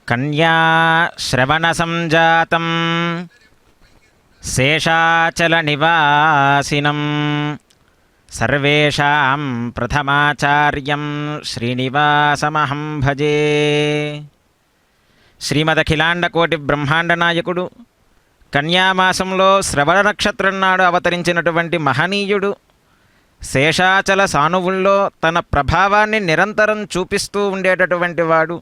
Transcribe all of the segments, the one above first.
కన్యా శ్రవణ సంజాతం శేషాచల నివాసినం సర్వేషాం ప్రథమాచార్యం శ్రీనివాసమహం భజే. శ్రీమదఖిలాండకోటి బ్రహ్మాండ నాయకుడు కన్యామాసంలో శ్రవణ నక్షత్రం నాడు అవతరించినటువంటి మహనీయుడు శేషాచల సానువుల్లో తన ప్రభావాన్ని నిరంతరం చూపిస్తూ ఉండేటటువంటి వాడు,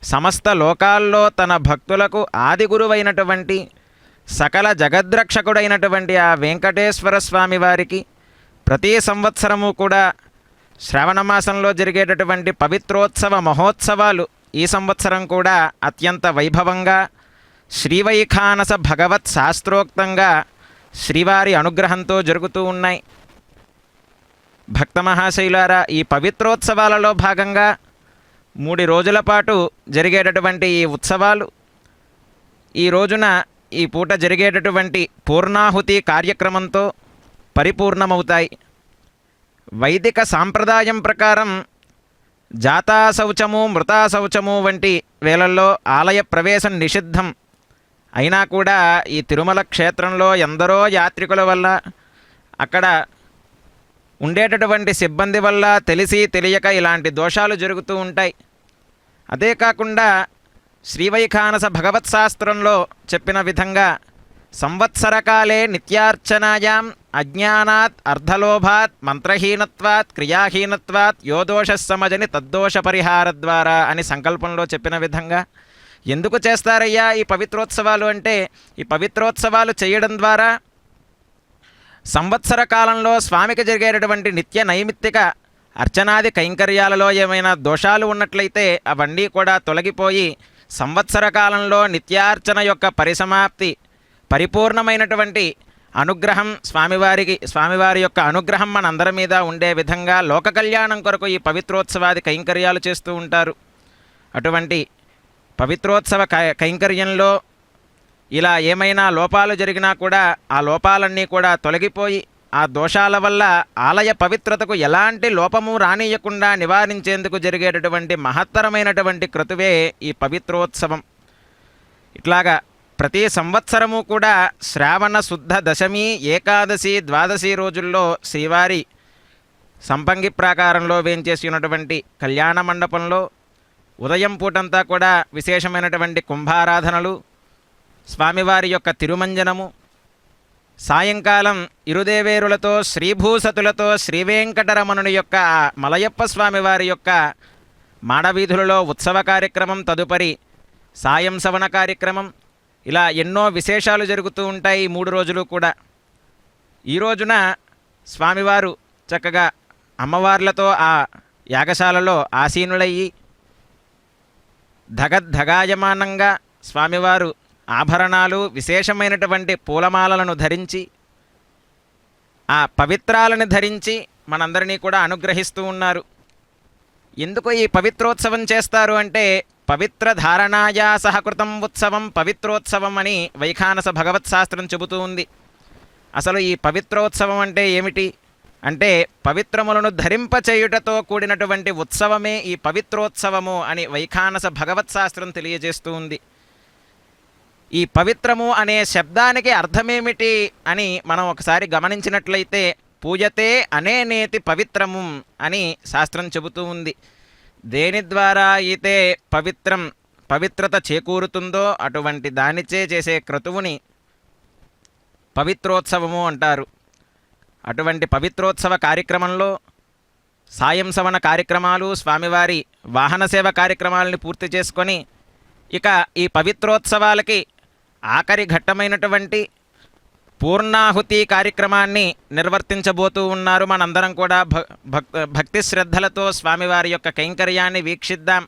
సమస్త లోకాల్లో తన భక్తులకు ఆది గురువైనటువంటి సకల జగద్రక్షకుడైనటువంటి ఆ వెంకటేశ్వర స్వామి వారికి ప్రతి సంవత్సరము కూడా శ్రావణమాసంలో జరిగేటటువంటి పవిత్రోత్సవ మహోత్సవాలు ఈ సంవత్సరం కూడా అత్యంత వైభవంగా శ్రీవైఖానస భగవత్ శాస్త్రోక్తంగా శ్రీవారి అనుగ్రహంతో జరుగుతూ ఉన్నాయి. భక్త మహాశైలారా, ఈ పవిత్రోత్సవాలలో భాగంగా 3 రోజుల పాటు జరిగేటటువంటి ఈ ఉత్సవాలు ఈ రోజున ఈ పూట జరిగేటటువంటి పూర్ణాహుతి కార్యక్రమంతో పరిపూర్ణమవుతాయి. వైదిక సాంప్రదాయం ప్రకారం జాతాశౌచము మృతాశౌచము వంటి వేళల్లో ఆలయ ప్రవేశం నిషిద్ధం. అయినా కూడా ఈ తిరుమల క్షేత్రంలో ఎందరో యాత్రికుల వల్ల అక్కడ ఉండేటటువంటి సిబ్బంది వల్ల తెలిసి తెలియక ఇలాంటి దోషాలు జరుగుతూ ఉంటాయి. అదే కాకుండా శ్రీవైఖానస భగవత్ శాస్త్రంలో చెప్పిన విధంగా సంవత్సరకాలే నిత్యార్చనాయాం అజ్ఞానాత్ అర్ధలోభాత్ మంత్రహీనత్వాత్ క్రియాహీనత్వాత్ యో దోషస్సమజని తద్దోష పరిహార ద్వారా అని సంకల్పంలో చెప్పిన విధంగా ఎందుకు చేస్తారయ్యా ఈ పవిత్రోత్సవాలు అంటే, ఈ పవిత్రోత్సవాలు చేయడం ద్వారా సంవత్సర కాలంలో స్వామికి జరిగేటటువంటి నిత్య నైమిత్తిక అర్చనాది కైంకర్యాలలో ఏమైనా దోషాలు ఉన్నట్లయితే అవన్నీ కూడా తొలగిపోయి సంవత్సర కాలంలో నిత్యార్చన యొక్క పరిసమాప్తి పరిపూర్ణమైనటువంటి అనుగ్రహం స్వామివారి యొక్క అనుగ్రహం మనందరి మీద ఉండే విధంగా లోక కళ్యాణం కొరకు ఈ పవిత్రోత్సవాది కైంకర్యాలు చేస్తూ ఉంటారు. అటువంటి పవిత్రోత్సవ కైంకర్యంలో ఇలా ఏమైనా లోపాలు జరిగినా కూడా ఆ లోపాలన్నీ కూడా తొలగిపోయి ఆ దోషాల వల్ల ఆలయ పవిత్రతకు ఎలాంటి లోపము రానియకుండా నివారించేందుకు జరిగేటటువంటి మహత్తరమైనటువంటి క్రతువే ఈ పవిత్రోత్సవం. ఇట్లాగా ప్రతి సంవత్సరము కూడా శ్రావణ శుద్ధ దశమి, ఏకాదశి, ద్వాదశి రోజుల్లో శ్రీవారి సంపంగి ప్రాకారంలో వేంచేసి ఉన్నటువంటి కళ్యాణ మండపంలో ఉదయం పూటంతా కూడా విశేషమైనటువంటి కుంభారాధనలు, స్వామివారి యొక్క తిరుమంజనము, సాయంకాలం ఇరుదేవేరులతో శ్రీభూసతులతో శ్రీవేంకటరమణుని యొక్క మలయప్ప స్వామివారి యొక్క మాడవీధులలో ఉత్సవ కార్యక్రమం, తదుపరి సాయం సవన కార్యక్రమం, ఇలా ఎన్నో విశేషాలు జరుగుతూ ఉంటాయి 3 రోజులు కూడా. ఈ రోజున స్వామివారు చక్కగా అమ్మవార్లతో ఆ యాగశాలలో ఆసీనులయ్యి ధగద్ధగాయమానంగా స్వామివారు ఆభరణాలు, విశేషమైనటువంటి పూలమాలలను ధరించి ఆ పవిత్రాలను ధరించి మనందరినీ కూడా అనుగ్రహిస్తూ ఉన్నారు. ఎందుకు ఈ పవిత్రోత్సవం చేస్తారు అంటే, పవిత్ర ధారణాయా సహకృతం ఉత్సవం పవిత్రోత్సవం అని వైఖానస భగవత్ శాస్త్రం చెబుతూ ఉంది. అసలు ఈ పవిత్రోత్సవం అంటే ఏమిటి అంటే, పవిత్రములను ధరింపచేయుటతో కూడినటువంటి ఉత్సవమే ఈ పవిత్రోత్సవము అని వైఖానస భగవత్ శాస్త్రం తెలియజేస్తూ ఉంది. ఈ పవిత్రము అనే శబ్దానికి అర్థమేమిటి అని మనం ఒకసారి గమనించినట్లయితే, పూజతే అనేనేతి పవిత్రము అని శాస్త్రం చెబుతూ ఉంది. దేని ద్వారా అయితే పవిత్రత చేకూరుతుందో అటువంటి దానిచే చేసే క్రతువుని పవిత్రోత్సవము అంటారు. అటువంటి పవిత్రోత్సవ కార్యక్రమంలో సాయం సవన కార్యక్రమాలు, స్వామివారి వాహన సేవ కార్యక్రమాలని పూర్తి చేసుకొని ఇక ఈ పవిత్రోత్సవాలకి ఆఖరి ఘట్టమైనటువంటి పూర్ణాహుతి కార్యక్రమాన్ని నిర్వర్తించబోతూ ఉన్నారు. మనందరం కూడా భక్తి శ్రద్ధలతో స్వామివారి యొక్క కైంకర్యాన్ని వీక్షిద్దాం.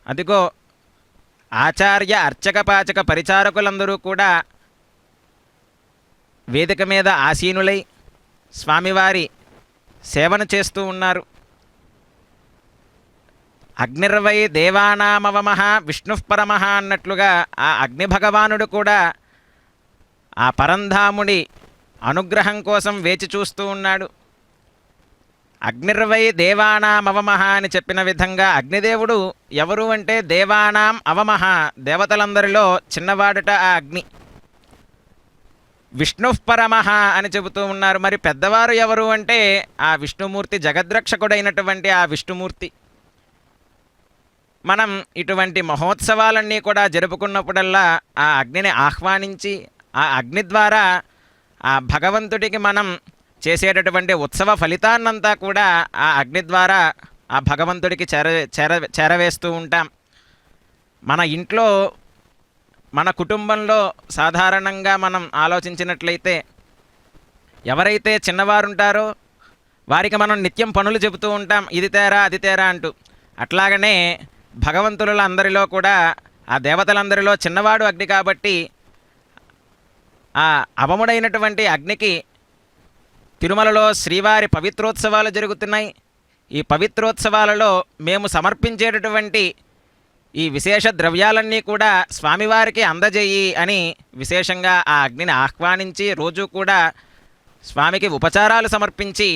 అదిగో ఆచార్య అర్చక పాచక పరిచారకులందరూ కూడా వేదిక మీద ఆసీనులై స్వామివారి సేవను చేస్తూ ఉన్నారు. అగ్నిర్వై దేవానామవమః విష్ణుఃపరమః అన్నట్లుగా ఆ అగ్ని భగవానుడు కూడా ఆ పరంధాముడి అనుగ్రహం కోసం వేచి చూస్తూ ఉన్నాడు. అగ్నిర్వై దేవానాం అవమహ అని చెప్పిన విధంగా అగ్నిదేవుడు ఎవరు అంటే దేవానాం అవమహ, దేవతలందరిలో చిన్నవాడుట ఆ అగ్ని. విష్ణుఃపరమః అని చెబుతూ ఉన్నారు. మరి పెద్దవారు ఎవరు అంటే ఆ విష్ణుమూర్తి, జగద్రక్షకుడైనటువంటి ఆ విష్ణుమూర్తి. మనం ఇటువంటి మహోత్సవాలన్నీ కూడా జరుపుకున్నప్పుడల్లా ఆ అగ్నిని ఆహ్వానించి ఆ అగ్ని ద్వారా ఆ భగవంతుడికి మనం చేసేటటువంటి ఉత్సవ ఫలితాన్నంతా కూడా ఆ అగ్ని ద్వారా ఆ భగవంతుడికి చేరవేస్తూ ఉంటాం. మన ఇంట్లో, మన కుటుంబంలో సాధారణంగా మనం ఆలోచించినట్లయితే ఎవరైతే చిన్నవారుంటారో వారికి మనం నిత్యం పనులు చెబుతూ ఉంటాం, ఇది తేరా అది తేరా అంటూ. అట్లాగనే భగవంతుల అందరిలో కూడా ఆ దేవతలందరిలో చిన్నవాడు అగ్ని కాబట్టి ఆ అవముడైనటువంటి అగ్నికి తిరుమలలో శ్రీవారి పవిత్రోత్సవాలు జరుగుతున్నాయి. ఈ పవిత్రోత్సవాలలో మేము సమర్పించేటటువంటి ఈ విశేష ద్రవ్యాలన్నీ కూడా స్వామివారికి అందజేయి అని విశేషంగా ఆ అగ్నిని ఆహ్వానించి రోజు కూడా స్వామికి ఉపచారాలు సమర్పించి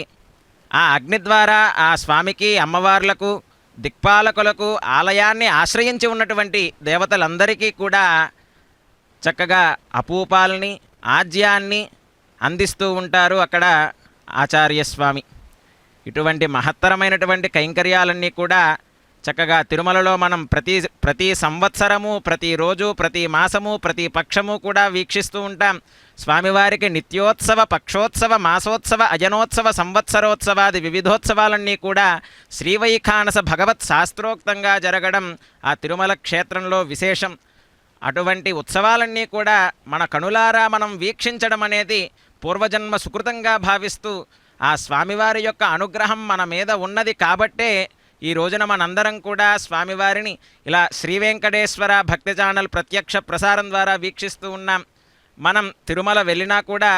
ఆ అగ్ని ద్వారా ఆ స్వామికి, అమ్మవార్లకు, దిక్పాలకులకు, ఆలయాన్ని ఆశ్రయించి ఉన్నటువంటి దేవతలందరికీ కూడా చక్కగా అపూపాలని, ఆజ్యాన్ని అందిస్తూ ఉంటారు అక్కడ ఆచార్యస్వామి. ఇటువంటి మహత్తరమైనటువంటి కైంకర్యాలన్నీ కూడా చక్కగా తిరుమలలో మనం ప్రతి సంవత్సరము, ప్రతిరోజు, ప్రతి మాసము, ప్రతి పక్షము కూడా వీక్షిస్తూ ఉంటాం. స్వామివారికి నిత్యోత్సవ, పక్షోత్సవ, మాసోత్సవ, అజనోత్సవ, సంవత్సరోత్సవాది వివిధోత్సవాలన్నీ కూడా శ్రీవైఖానస భగవత్ శాస్త్రోక్తంగా జరగడం ఆ తిరుమల క్షేత్రంలో విశేషం. అటువంటి ఉత్సవాలన్నీ కూడా మన కనులారా మనం వీక్షించడం అనేది పూర్వజన్మ సుకృతంగా భావిస్తూ ఆ స్వామివారి యొక్క అనుగ్రహం మన మీద ఉన్నది కాబట్టే ఈ రోజున మనందరం కూడా స్వామివారిని ఇలా శ్రీ వెంకటేశ్వర భక్తి ఛానల్ ప్రత్యక్ష ప్రసారం ద్వారా వీక్షిస్తూ ఉన్నాం. మనం తిరుమల వెళ్ళినా కూడా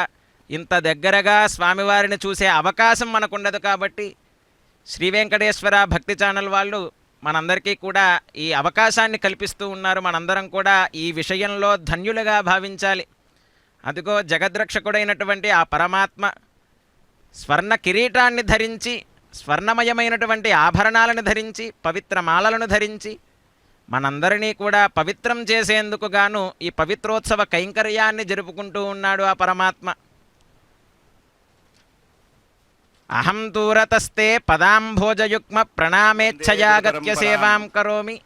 ఇంత దగ్గరగా స్వామివారిని చూసే అవకాశం మనకుండదు కాబట్టి శ్రీ వెంకటేశ్వర భక్తి ఛానల్ వాళ్ళు మనందరికీ కూడా ఈ అవకాశాన్ని కల్పిస్తూ ఉన్నారు. మనందరం కూడా ఈ విషయంలో ధన్యులుగా భావించాలి. అదిగో జగద్రక్షకుడైనటువంటి ఆ పరమాత్మ స్వర్ణ కిరీటాన్ని ధరించి, స్వర్ణమయమైనటువంటి ఆభరణాలను ధరించి, పవిత్ర మాలలను ధరించి మనందరినీ కూడా పవిత్రం చేసేందుకు గాను ఈ పవిత్రోత్సవ కైంకర్యాన్ని జరుపుకుంటూ ఉన్నాడు ఆ పరమాత్మ. అహం దూరతస్తే పదాంభోజయుగ్మ ప్రణామేచ్ఛయాగత్య సేవాం కరోమి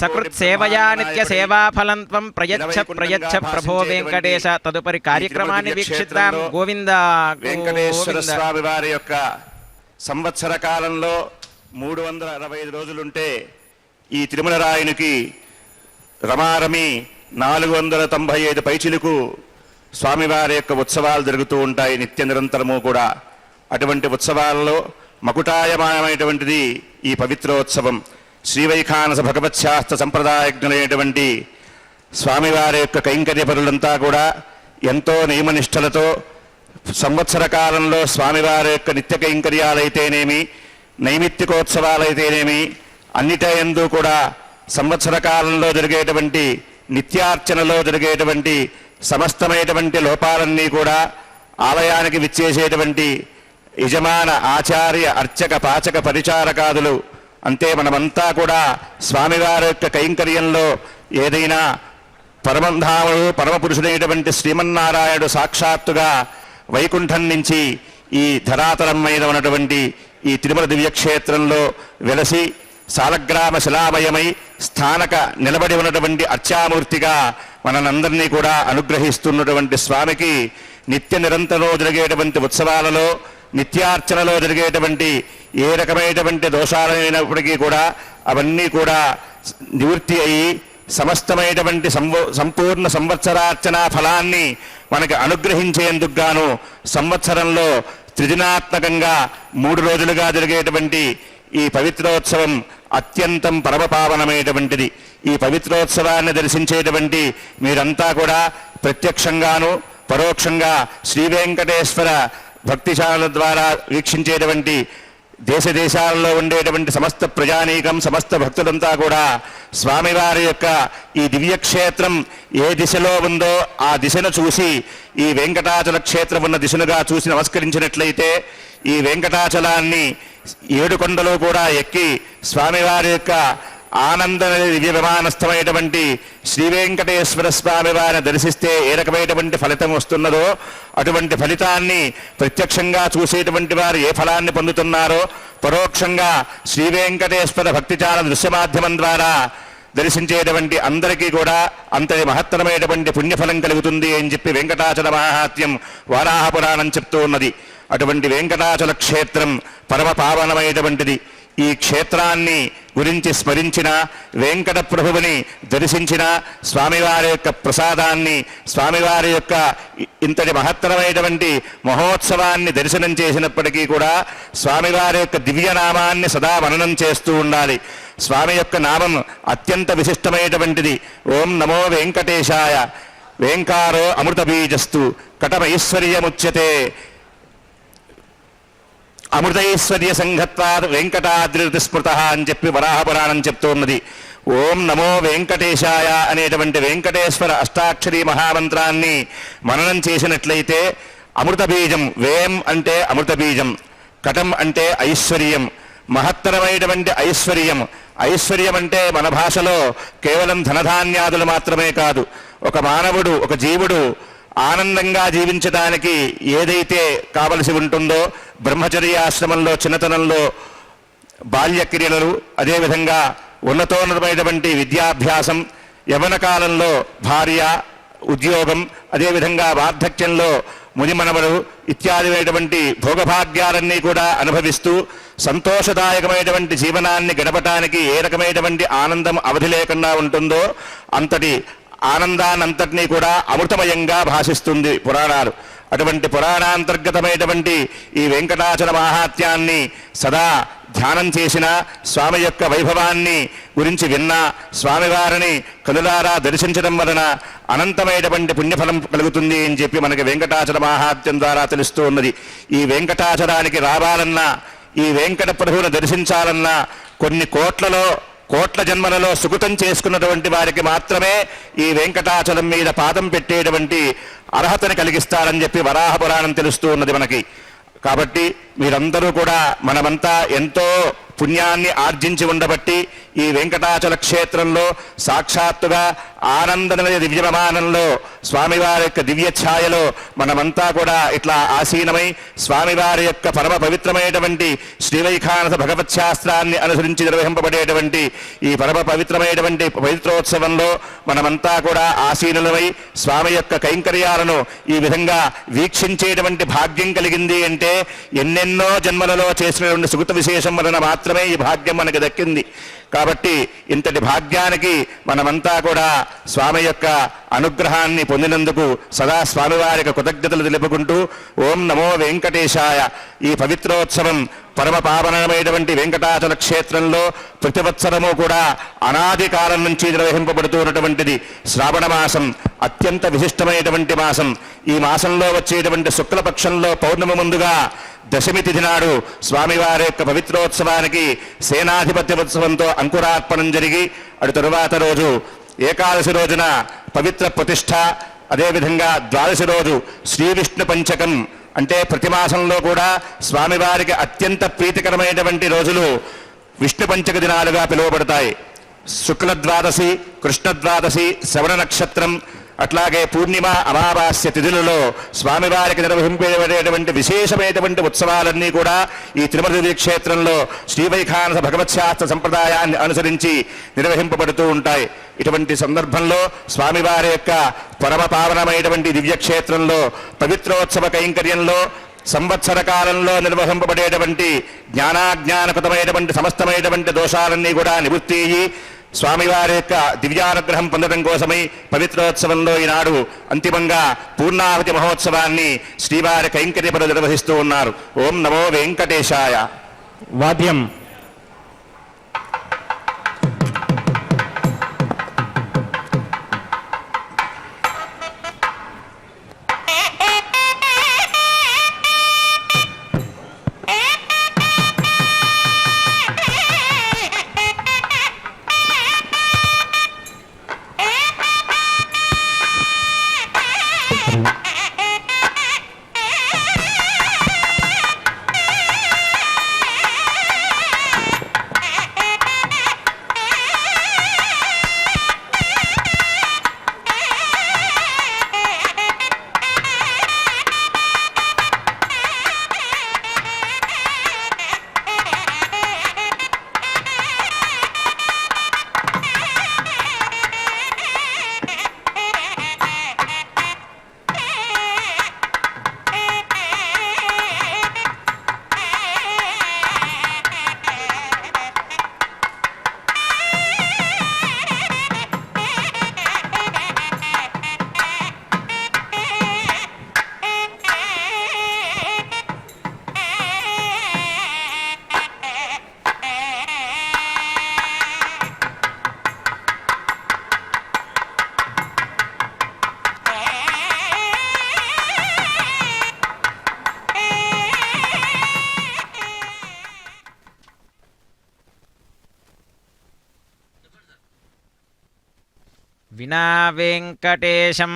సకృత్ సేవయా నిత్య సేవాఫలం త్వం ప్రయచ్ఛ ప్రయచ్ఛ ప్రభో వెంకటేశ. తదుపరి కార్యక్రమాన్ని వీక్షిద్దాం. గోవింద. వెంకటేశ్వర స్వామి వారి యొక్క సంవత్సర కాలంలో 365 రోజులుంటే ఈ తిరుమల రాయునికి రమారమి 495 పైచిలకు స్వామివారి యొక్క ఉత్సవాలు జరుగుతూ ఉంటాయి నిత్య నిరంతరము కూడా. అటువంటి ఉత్సవాలలో మకుటాయమానమైనటువంటిది ఈ పవిత్రోత్సవం. శ్రీవైఖానస భగవత్శాస్త్ర సంప్రదాయజ్ఞులైనటువంటి స్వామివారి యొక్క కైంకర్య పరులంతా కూడా ఎంతో నియమనిష్టలతో సంవత్సర కాలంలో స్వామివారి యొక్క నిత్య కైంకర్యాలైతేనేమి, నైమిత్తికోత్సవాలైతేనేమి అన్నిటయందు కూడా సంవత్సర కాలంలో జరిగేటువంటి నిత్యార్చనలో జరిగేటువంటి సమస్తమైనటువంటి లోపాలన్నీ కూడా ఆలయానికి విచ్చేసేటువంటి యజమాన, ఆచార్య, అర్చక, పాచక, పరిచారకాదులు అంతే మనమంతా కూడా స్వామివారి యొక్క కైంకర్యంలో ఏదైనా పరమధాముడు, పరమపురుషుడైనటువంటి శ్రీమన్నారాయణుడు సాక్షాత్తుగా వైకుంఠం నుంచి ఈ ధరాతలం మీద ఉన్నటువంటి ఈ తిరుమల దివ్యక్షేత్రంలో వెలసి సాలగ్రామ శిలామయమై స్థానక నిలబడి ఉన్నటువంటి అర్చామూర్తిగా మనందరినీ కూడా అనుగ్రహిస్తున్నటువంటి స్వామికి నిత్య నిరంతరం జరిగేటువంటి ఉత్సవాలలో, నిత్యార్చనలో జరిగేటువంటి ఏ రకమైనటువంటి దోషాలైనప్పటికీ కూడా అవన్నీ కూడా నివృత్తి అయి సమస్తమైనటువంటి సంపూర్ణ సంవత్సరార్చనా ఫలాన్ని మనకి అనుగ్రహించేందుకు గాను సంవత్సరంలో త్రిదినాత్మకంగా 3 రోజులుగా జరిగేటువంటి ఈ పవిత్రోత్సవం అత్యంతం పరమపావనమైనటువంటిది. ఈ పవిత్రోత్సవాన్ని దర్శించేటువంటి మీరంతా కూడా ప్రత్యక్షంగాను పరోక్షంగా శ్రీ వెంకటేశ్వర భక్తి ఛానల్ ద్వారా వీక్షించేటువంటి దేశ దేశాలలో ఉండేటువంటి సమస్త ప్రజానీకం, సమస్త భక్తులంతా కూడా స్వామివారి యొక్క ఈ దివ్యక్షేత్రం ఏ దిశలో ఉందో ఆ దిశను చూసి, ఈ వెంకటాచల క్షేత్రం ఉన్న దిశనుగా చూసి నమస్కరించినట్లయితే ఈ వెంకటాచలాన్ని 7 కొండలు కూడా ఎక్కి స్వామివారి యొక్క ఆనంద దివ్య విమానస్థమైనటువంటి శ్రీ వెంకటేశ్వర స్వామి వారిని దర్శిస్తే ఏ రకమైనటువంటి ఫలితం వస్తున్నదో అటువంటి ఫలితాన్ని ప్రత్యక్షంగా చూసేటువంటి వారు ఏ ఫలాన్ని పొందుతున్నారో పరోక్షంగా శ్రీ వెంకటేశ్వర భక్తిచార దృశ్య మాధ్యమం ద్వారా దర్శించేటువంటి అందరికీ కూడా అంతటి మహత్తరమైనటువంటి పుణ్యఫలం కలుగుతుంది అని చెప్పి వెంకటాచల మహాత్మ్యం వారాహ పురాణం చెప్తూ ఉన్నది. అటువంటి వెంకటాచల క్షేత్రం పరమ పావనమైనటువంటిది. ఈ క్షేత్రాన్ని గురించి స్మరించిన, వెంకట ప్రభువుని దర్శించిన, స్వామివారి యొక్క ప్రసాదాన్ని, స్వామివారి యొక్క ఇంతటి మహత్తరమైనటువంటి మహోత్సవాన్ని దర్శనం చేసినప్పటికీ కూడా స్వామివారి యొక్క దివ్యనామాన్ని సదా మననం చేస్తూ ఉండాలి. స్వామి యొక్క నామం అత్యంత విశిష్టమైనటువంటిది. ఓం నమో వెంకటేశాయ. వెంకారో అమృత బీజస్తు కటమైశ్వర్యముచ్యతే అమృతైశ్వర్య సంఘత్వాద్ వెంకటాద్రి స్మృత అని చెప్పి వరాహపురాణం చెప్తూ ఉన్నది. ఓం నమో వెంకటేశాయ అనేటువంటి వెంకటేశ్వర అష్టాక్షరీ మహామంత్రాన్ని మననం చేసినట్లయితే అమృత బీజం, వేం అంటే అమృత బీజం, కటం అంటే ఐశ్వర్యం, మహత్తరమైనటువంటి ఐశ్వర్యం. ఐశ్వర్యం అంటే మన భాషలో కేవలం ధనధాన్యాదులు మాత్రమే కాదు. ఒక మానవుడు, ఒక జీవుడు ఆనందంగా జీవించడానికి ఏదైతే కావలసి ఉంటుందో, బ్రహ్మచర్యాశ్రమంలో చిన్నతనంలో బాల్యక్రియలు, అదేవిధంగా ఉన్నతోన్నతమైనటువంటి విద్యాభ్యాసం, యవన కాలంలో భార్య, ఉద్యోగం, అదేవిధంగా వార్ధక్యంలో మునిమనవలు ఇత్యాదిమైనటువంటి భోగభాగ్యాలన్నీ కూడా అనుభవిస్తూ సంతోషదాయకమైనటువంటి జీవనాన్ని గడపటానికి ఏ రకమైనటువంటి ఆనందం అవధి లేకుండా ఉంటుందో అంతటి ఆనందానంతటినీ కూడా అమృతమయంగా భాషిస్తుంది పురాణాలు. అటువంటి పురాణాంతర్గతమైనటువంటి ఈ వెంకటాచల మహాత్యాన్ని సదా ధ్యానం చేసిన, స్వామి యొక్క వైభవాన్ని గురించి విన్న, స్వామివారిని కనులారా దర్శించడం వలన అనంతమైనటువంటి పుణ్యఫలం కలుగుతుంది అని చెప్పి మనకి వెంకటాచల మహాత్యం ద్వారా తెలుస్తూ ఉన్నది. ఈ వెంకటాచలానికి రావాలన్నా, ఈ వెంకట ప్రభువును దర్శించాలన్నా కొన్ని కోట్ల జన్మలలో సుకృతం చేసుకున్నటువంటి వారికి మాత్రమే ఈ వెంకటాచలం మీద పాదం పెట్టేటువంటి అర్హతని కలిగిస్తారని చెప్పి వరాహ పురాణం తెలుస్తూ ఉన్నది మనకి. కాబట్టి మీరందరూ కూడా, మనమంతా ఎంతో పుణ్యాన్ని ఆర్జించి ఉండబట్టి ఈ వెంకటాచల క్షేత్రంలో సాక్షాత్తుగా ఆనందనీయ దివ్యమానంలో స్వామివారి యొక్క దివ్య ఛాయలో మనమంతా కూడా ఇట్లా ఆసీనమై స్వామివారి యొక్క పరమ పవిత్రమైనటువంటి శ్రీవైఖానస భగవత్ శాస్త్రాన్ని అనుసరించి నిర్వహింపబడేటువంటి ఈ పరమ పవిత్రమైనటువంటి పవిత్రోత్సవంలో మనమంతా కూడా ఆసీనులమై స్వామి యొక్క కైంకర్యాలను ఈ విధంగా వీక్షించేటువంటి భాగ్యం కలిగింది అంటే ఎన్నెన్నో జన్మలలో చేసినటువంటి సుకృత విశేషం వలన మాత్రమే ఈ భాగ్యం మనకు దక్కింది. కాబట్టి ఇంతటి భాగ్యానికి మనమంతా కూడా స్వామి యొక్క అనుగ్రహాన్ని పొందినందుకు సదా స్వామివారికి కృతజ్ఞతలు తెలుపుకుంటూ ఓం నమో వెంకటేశాయ. ఈ పవిత్రోత్సవం పరమ పావనమైనటువంటి వెంకటాచల క్షేత్రంలో ప్రతివత్సరము కూడా అనాది కాలం నుంచి నిర్వహింపబడుతూ ఉన్నటువంటిది. శ్రావణ మాసం అత్యంత విశిష్టమైనటువంటి మాసం. ఈ మాసంలో వచ్చేటువంటి శుక్లపక్షంలో పౌర్ణమి ముందుగా దశమి తిథి నాడు స్వామివారి యొక్క పవిత్రోత్సవానికి సేనాధిపత్యోత్సవంతో అంకురార్పణం జరిగి అటు తరువాత రోజు ఏకాదశి రోజున పవిత్ర ప్రతిష్ఠ, అదేవిధంగా ద్వాదశి రోజు శ్రీ విష్ణు పంచకం. అంటే ప్రతి మాసంలో కూడా స్వామివారికి అత్యంత ప్రీతికరమైనటువంటి రోజులు విష్ణు పంచక దినాలుగా పిలువబడతాయి. శుక్ల ద్వాదశి, కృష్ణ ద్వాదశి, శ్రవణ నక్షత్రం, అట్లాగే పూర్ణిమ, అమావాస్య తిథులలో స్వామివారికి నిర్వహింపబడేటువంటి విశేషమైనటువంటి ఉత్సవాలన్నీ కూడా ఈ తిరుమల క్షేత్రంలో శ్రీవైఖానస భగవత్ శాస్త్ర సంప్రదాయాన్ని అనుసరించి నిర్వహింపబడుతూ ఉంటాయి. ఇటువంటి సందర్భంలో స్వామివారి యొక్క పరమ పావనమైనటువంటి దివ్యక్షేత్రంలో పవిత్రోత్సవ కైంకర్యంలో సంవత్సర కాలంలో నిర్వహింపబడేటువంటి జ్ఞానాజ్ఞానకృతమైనటువంటి సమస్తమైనటువంటి దోషాలన్నీ కూడా నివృత్తి అయ్యి స్వామివారి యొక్క దివ్యానుగ్రహం పొందడం కోసమై పవిత్రోత్సవంలో ఈనాడు అంతిమంగా పూర్ణాహుతి మహోత్సవాన్ని శ్రీవారి కైంకర్యపరులు నిర్వహిస్తూ ఉన్నారు. ఓం నమో వెంకటేశాయ. వాద్యం వినా వెంకటేశం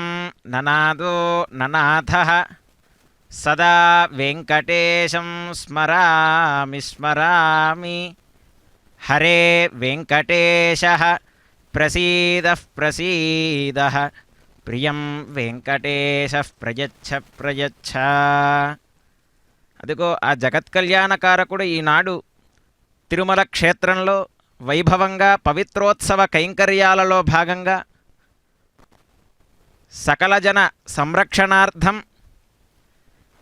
ననాదో ననాథః సదా వెంకటేశం స్మరామి స్మరామి. హరే వెంకటేశః ప్రసీదః ప్రసీదః ప్రియం వెంకటేశః ప్రయచ్ఛ ప్రయచ్ఛ. అదిగో ఆ జగత్కళ్యాణకారకుడు ఈనాడు తిరుమల క్షేత్రంలో వైభవంగా పవిత్రోత్సవ కైంకర్యాలలో భాగంగా సకల జన సంరక్షణార్థం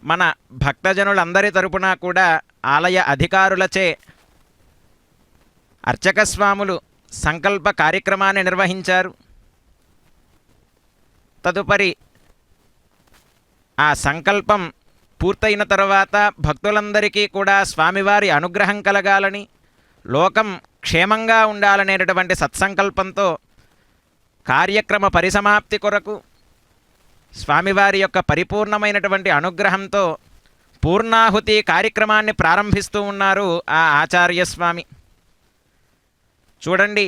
మన భక్తజనులందరి తరపున కూడా ఆలయ అధికారులచే అర్చక స్వాములు సంకల్ప కార్యక్రమాన్ని నిర్వహించారు. తదుపరి ఆ సంకల్పం పూర్తయిన తర్వాత భక్తులందరికీ కూడా స్వామివారి అనుగ్రహం కలగాలని, లోకం క్షేమంగా ఉండాలనేటటువంటి సత్సంకల్పంతో కార్యక్రమ పరిసమాప్తి కొరకు స్వామివారి యొక్క పరిపూర్ణమైనటువంటి అనుగ్రహంతో పూర్ణాహుతి కార్యక్రమాన్ని ప్రారంభిస్తూ ఉన్నారు ఆ ఆచార్యస్వామి. చూడండి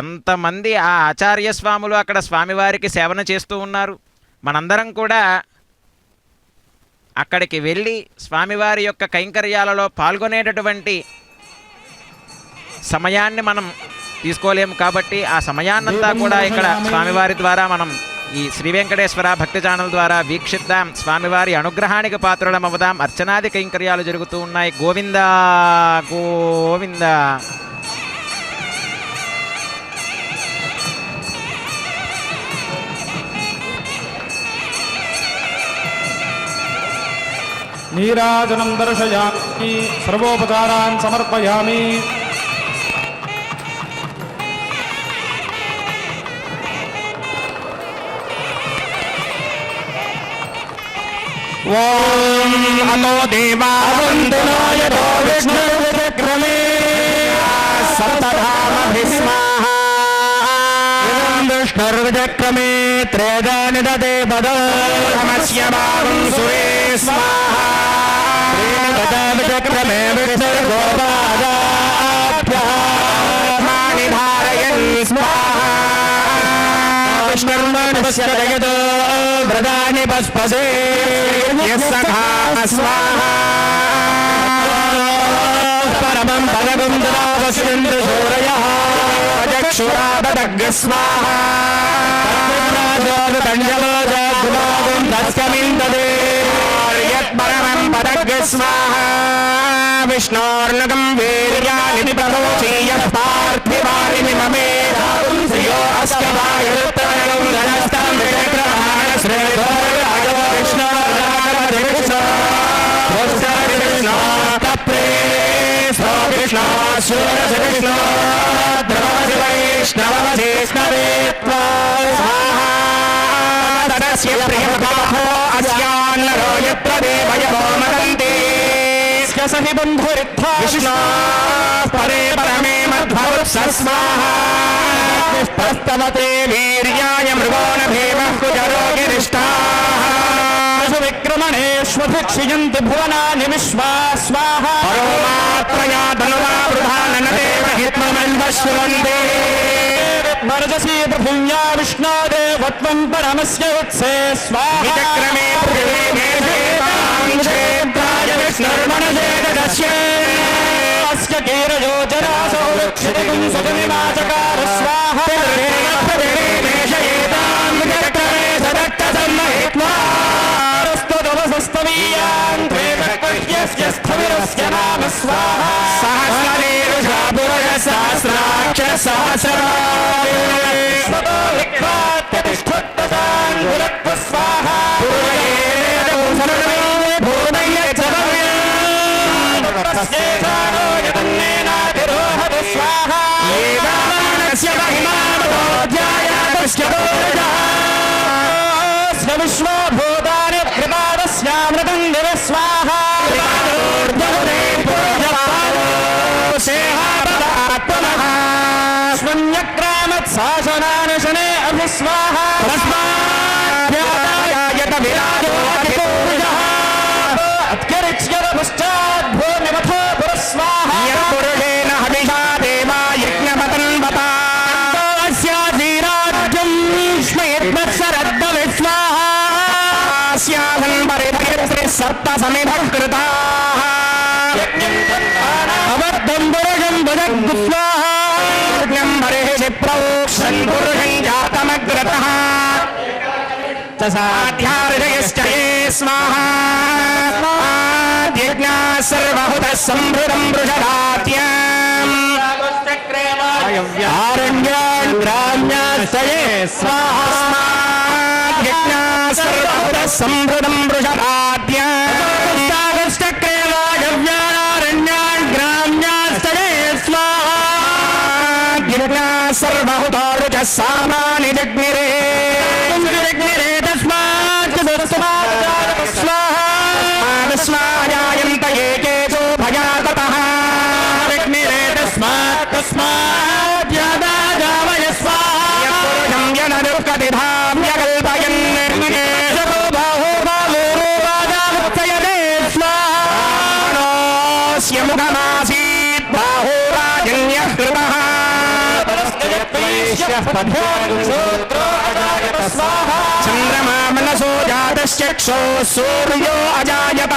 ఎంతమంది ఆ ఆచార్యస్వాములు అక్కడ స్వామివారికి సేవన చేస్తూ ఉన్నారు. మనందరం కూడా అక్కడికి వెళ్ళి స్వామివారి యొక్క కైంకర్యాలలో పాల్గొనేటటువంటి సమయాన్ని మనం తీసుకోలేము. కాబట్టి ఆ సమయాన్నంతా కూడా ఇక్కడ స్వామివారి ద్వారా మనం ఈ శ్రీ వెంకటేశ్వర భక్తి ఛానల్ ద్వారా వీక్షిద్దాం. స్వామివారి అనుగ్రహానికి పాత్రులమవుదాం. అర్చనాది కైంకర్యాలు జరుగుతూ ఉన్నాయి. గోవిందా గోవిందా. నీరాజనం దర్శయామి, సర్వోపచారాన్ సమర్పయామి. ఓం అలో దేవా వందనాయ విష్ణుర్విక్రమే సప్తధామభిస్వాహ. విష్ణుర్విక్రమే త్రేదాని దదే పదమస్య భావం సురే స్వాహ. విక్రమే విష్ణుర్గోపాదాభ్యాని ధారయన్ స్వాహ. విష్ణుర్మనస్య జగదో వ్రతాని పస్పసే యస్సఖా స్వాహ. పరమం పదగం దదావస్యంతు సూరయః చక్షురాపదగ్గ స్వాహ. తజ్జలోజాగ్రమాగం తస్కమిందదే యత్పరమం పదగ్గ స్వాహ. విష్ణోర్నగం వీర్యాని ప్రమోచీయ పార్థివాని మమే శ్రియో అస్కవాయుత్తరం ధనస్తం విక్రమాణ శ్రేయో రాఘవ విష్ణు కృష్ణ తప్రే స్వ కృష్ణ సూరజ కృష్ణ ద్రవజ వైష్ణవ చేష్ణవే తదస్య ప్రియబాహో అస్యాన్నరో యత్ర దేవయవో మదంతి సహి బంధురిత్థ విష్ణు పరే పరమే మధ్వరుత్సస్వాహ. పుష్పస్తవతే వీర్యాయ మృగోణ భీమః కుజరోగిరిష్టాః. విక్రమణేష్వభిక్షియంతి భువనాని విశ్వా స్వాహ. పరోమాత్రయా ధనువా వృధాననదేవ హిత్మమన్వశ్రువందే. మరజసీ పృథివ్యా విష్ణోదేవత్వం పరమస్య ఉత్సే స్వాహ. విచక్రమే పృథివీ మేధేతాం క్షేత్రాయ విష్ణుర్మనజేదస్య. అస్య కీరయో జరాసో విక్షితిం సుజనిమాచకార స్వాహ. మేషయేతాం విచక్రమే సదట్టసమ్మహిత్వా. స్తవీయాన్ త్రేతక్వహ్యస్య స్థవిరస్య నామ స్వాహ. సహస్రనేరుషా పురుష సహస్రాక్ష సహస్రాయ స్వతో విక్రాత్యతిష్ఠోత్తతాన్ గురత్వ స్వాహ. పూరయేదో సర్వే భూతయ్య చరవ్యాన్ తస్యేషానో యతన్నేనాతిరోహతి స్వాహ. ఏదానస్య మహిమానోధ్యాయాతస్య దోరజః. విశ్వభూతాని త్రిపాదస్యామృతం దివ స్వాహ. స్వన్యక్రామత్సాసనానుశనే అభిస్వాహ. అత్కరిచ్యత పశ్చాద్భూమిమథో పురస్వాహ. పురుషేణ హవిషా దేవా యజ్ఞపతన్వతా. అస్యాధీరాజ్యం సమర్థ సమిధః కృతాః అబద్ధం పురుషం భుజగ్స్వాహం హరిః ప్రోక్షం పురుషం జాతమగ్రతః సాధ్యార్యశ్చ ఏ స్వాహా యజ్ఞాః సర్వహుతః సంభృతం వృషభాత్యాం ఆరణ్యాన్ గ్రామ్యాశ్చ ఏ స్వాహా యజ్ఞాః సర్వహుతః సంభృతం వృషభాత్యాం ఆరణ్యాన్ గ్రామ్యాశ్చ ఏ స్వాహా యజ్ఞాః సర్వహుతో రుచః సామాని జగ్నిరే స్వాహాయంత ఏకేశో భయాతః అగ్నిరే తస్మాత్ తస్మాద్యాదావయ స్వాహా యనరుకతిధామ్యకల్పయన్ నిర్మేషో బాహో బాహో బాదావత్సయతే స్వాహాస్య ముఖమాసీత్ బాహో రాజన్యః కృతః చంద్రమా మనసో జాతశ్చక్షో సూర్యో అజాయత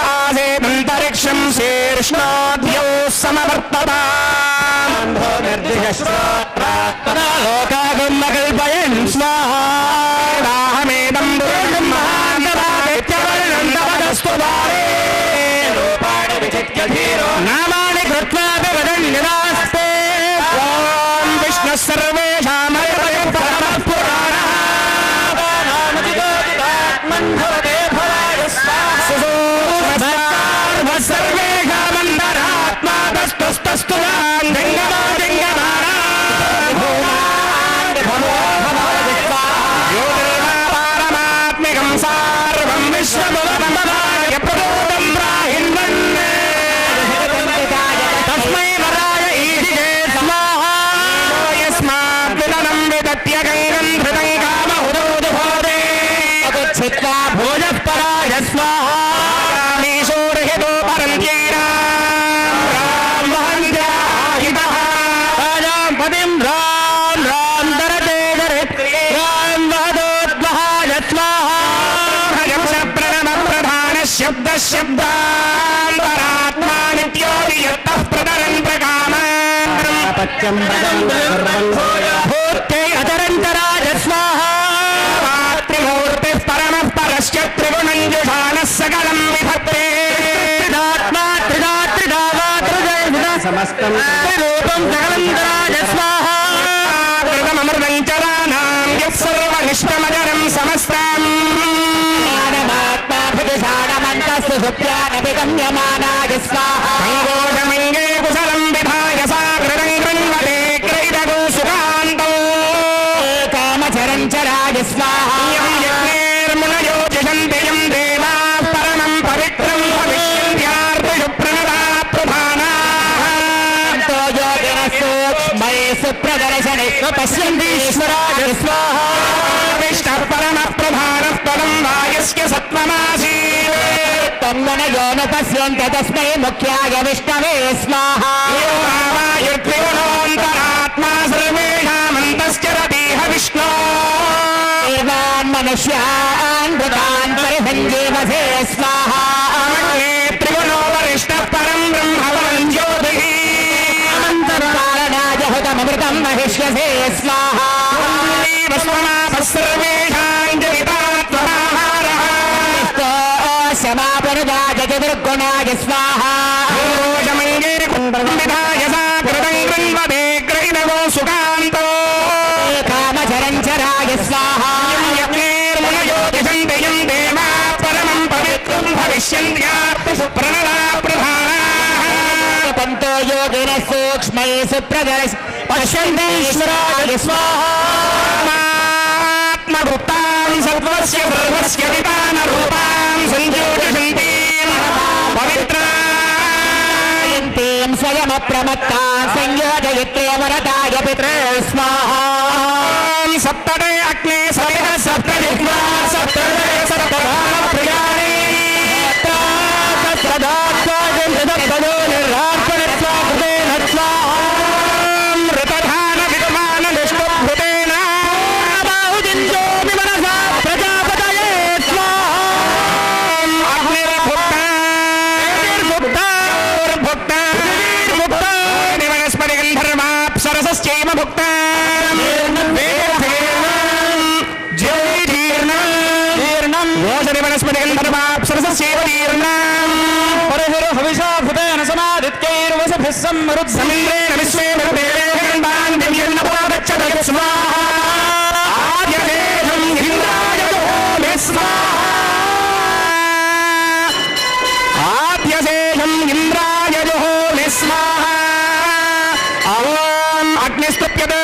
నాభ్యాసేదంతరిక్షం శీర్ష్ణోద్యో సమవర్తత లోకాగుమ్మకల్పయన్ స్వాహాహమేదం నామాని కృత్వా వదన్యదాస్తే ఓం విష్ణు సర్వేషామయం పరమః పురాణః సర్వేషామంతరాత్మా తస్తస్తస్తు పారమాత్మికం సార్వం విశ్వముపమమాయ ప్రబోధం బ్రాహిణ్మన్ తస్మై వరాయ ఈశిషే స్వాహా యస్మాద్విదనం విదత్యగంగం ధృతం కామహుదోదుభోదే చిత్వా భోజః పరాయ స్వాహా ఈశోరహితో పరంత్యేరాం రాం వహంత్యాహితః రాజాం పతిం రాం రాం దరతే దరిత్రే రాం వహదోద్వహాయ స్వాహా హయం ప్రణమ ప్రధాన శబ్ద శబ్దాంతరాత్మా నిత్యో యత్తః ప్రతరన్ ప్రకామం భూతే అతరంతరాయ స్వాహా మాతృమూర్తిః పరమః పరశ్చ త్రిగుణంజుషానः సకలం విభక్తే సమస్తం రూపం జగవంతరాయ స్వాహా కృతమమృతం చరానాం యత్సర్వనిష్టమజరం సమస్తం గమ్యమానాయ స్వాహా సంగోషమంగే కుశలం విధాయ సాగృతం కృణ్వతే క్రైదగో సుఖాంతో కామచరంచరాయ స్వాహా యజ్ఞైర్మునయో జిషంతి యం దేవాః పరమం పవిత్రం భవిష్యంత్యార్తిషు ప్రణతా ప్రధానాః సూక్ష్మయేషు ప్రదర్శనేషు పశ్యంతీశ్వరాయ స్వాహా విష్ణుః పరమః ప్రధానః పరం వాయస్య సత్వమాసీత్ తన్మనయో న పశ్యంత తస్మై ముఖ్యాయ విష్ణవే స్వాహా వాయుర్త్రిగుణోऽन्तరాత్మా సర్వేషామంతశ్చరతీహ విష్ణో దేవాన్ మనుష్యాన్ భూతాన్ పరిసంజీవసే స్వాహా అమగ్నే త్రిగుణో వరిష్ఠః పరం బ్రహ్మవరం జ్యోతిః అనంతకారణాయ హుతమృతం మహిష్యసే స్వాహా భస్మమాపः సర్వేషాం జనితాత్మనాహారः సమాపనుజాయ చతుర్గుణాయ స్వాహా దోషమంగే విధాయ సాకృతం కృణ్వతే గ్రహిణవో సుఖాంతో కామచరంచరాయ స్వాహా యజ్ఞైర్మునయో దిశంతి యం దేవాః పరమం పవిత్రం భవిష్యంత్యార్తిషు ప్రణతా ప్రధానాః పంతో యోగిన సూక్ష్మయేషు ప్రదర్శ పశ్యంతీశ్వరాయ స్వాహా ఆత్మభూతాం సర్వస్య సర్వస్య వితాన రూపాం సంజ్యోతిషంతీం పవిత్రాయంతీం స్వయమప్రమత్తా సంయోజయత్రే వరదాయ పిత్రే స్వాహా సప్తదే అగ్నే సవిః సప్తజిహ్వా సప్తదే సప్తభావప్రియాణి సత్రదాత్వాజం హృదపదో నిర్రార్పణత్వాకృతేన స్వాహా మృతధాన విద్మాన నిష్ఠుభృతేన బాహుభూతేన समिन्द्रेण विश्वेन दिव्यन्नपागच्छते स्वाहा आद्यतेजम् इन्द्राय जुहोमि स्वाहा आद्यतेजम् इन्द्राय जुहोमि स्वाहा ॐ अग्निस्तुप्यते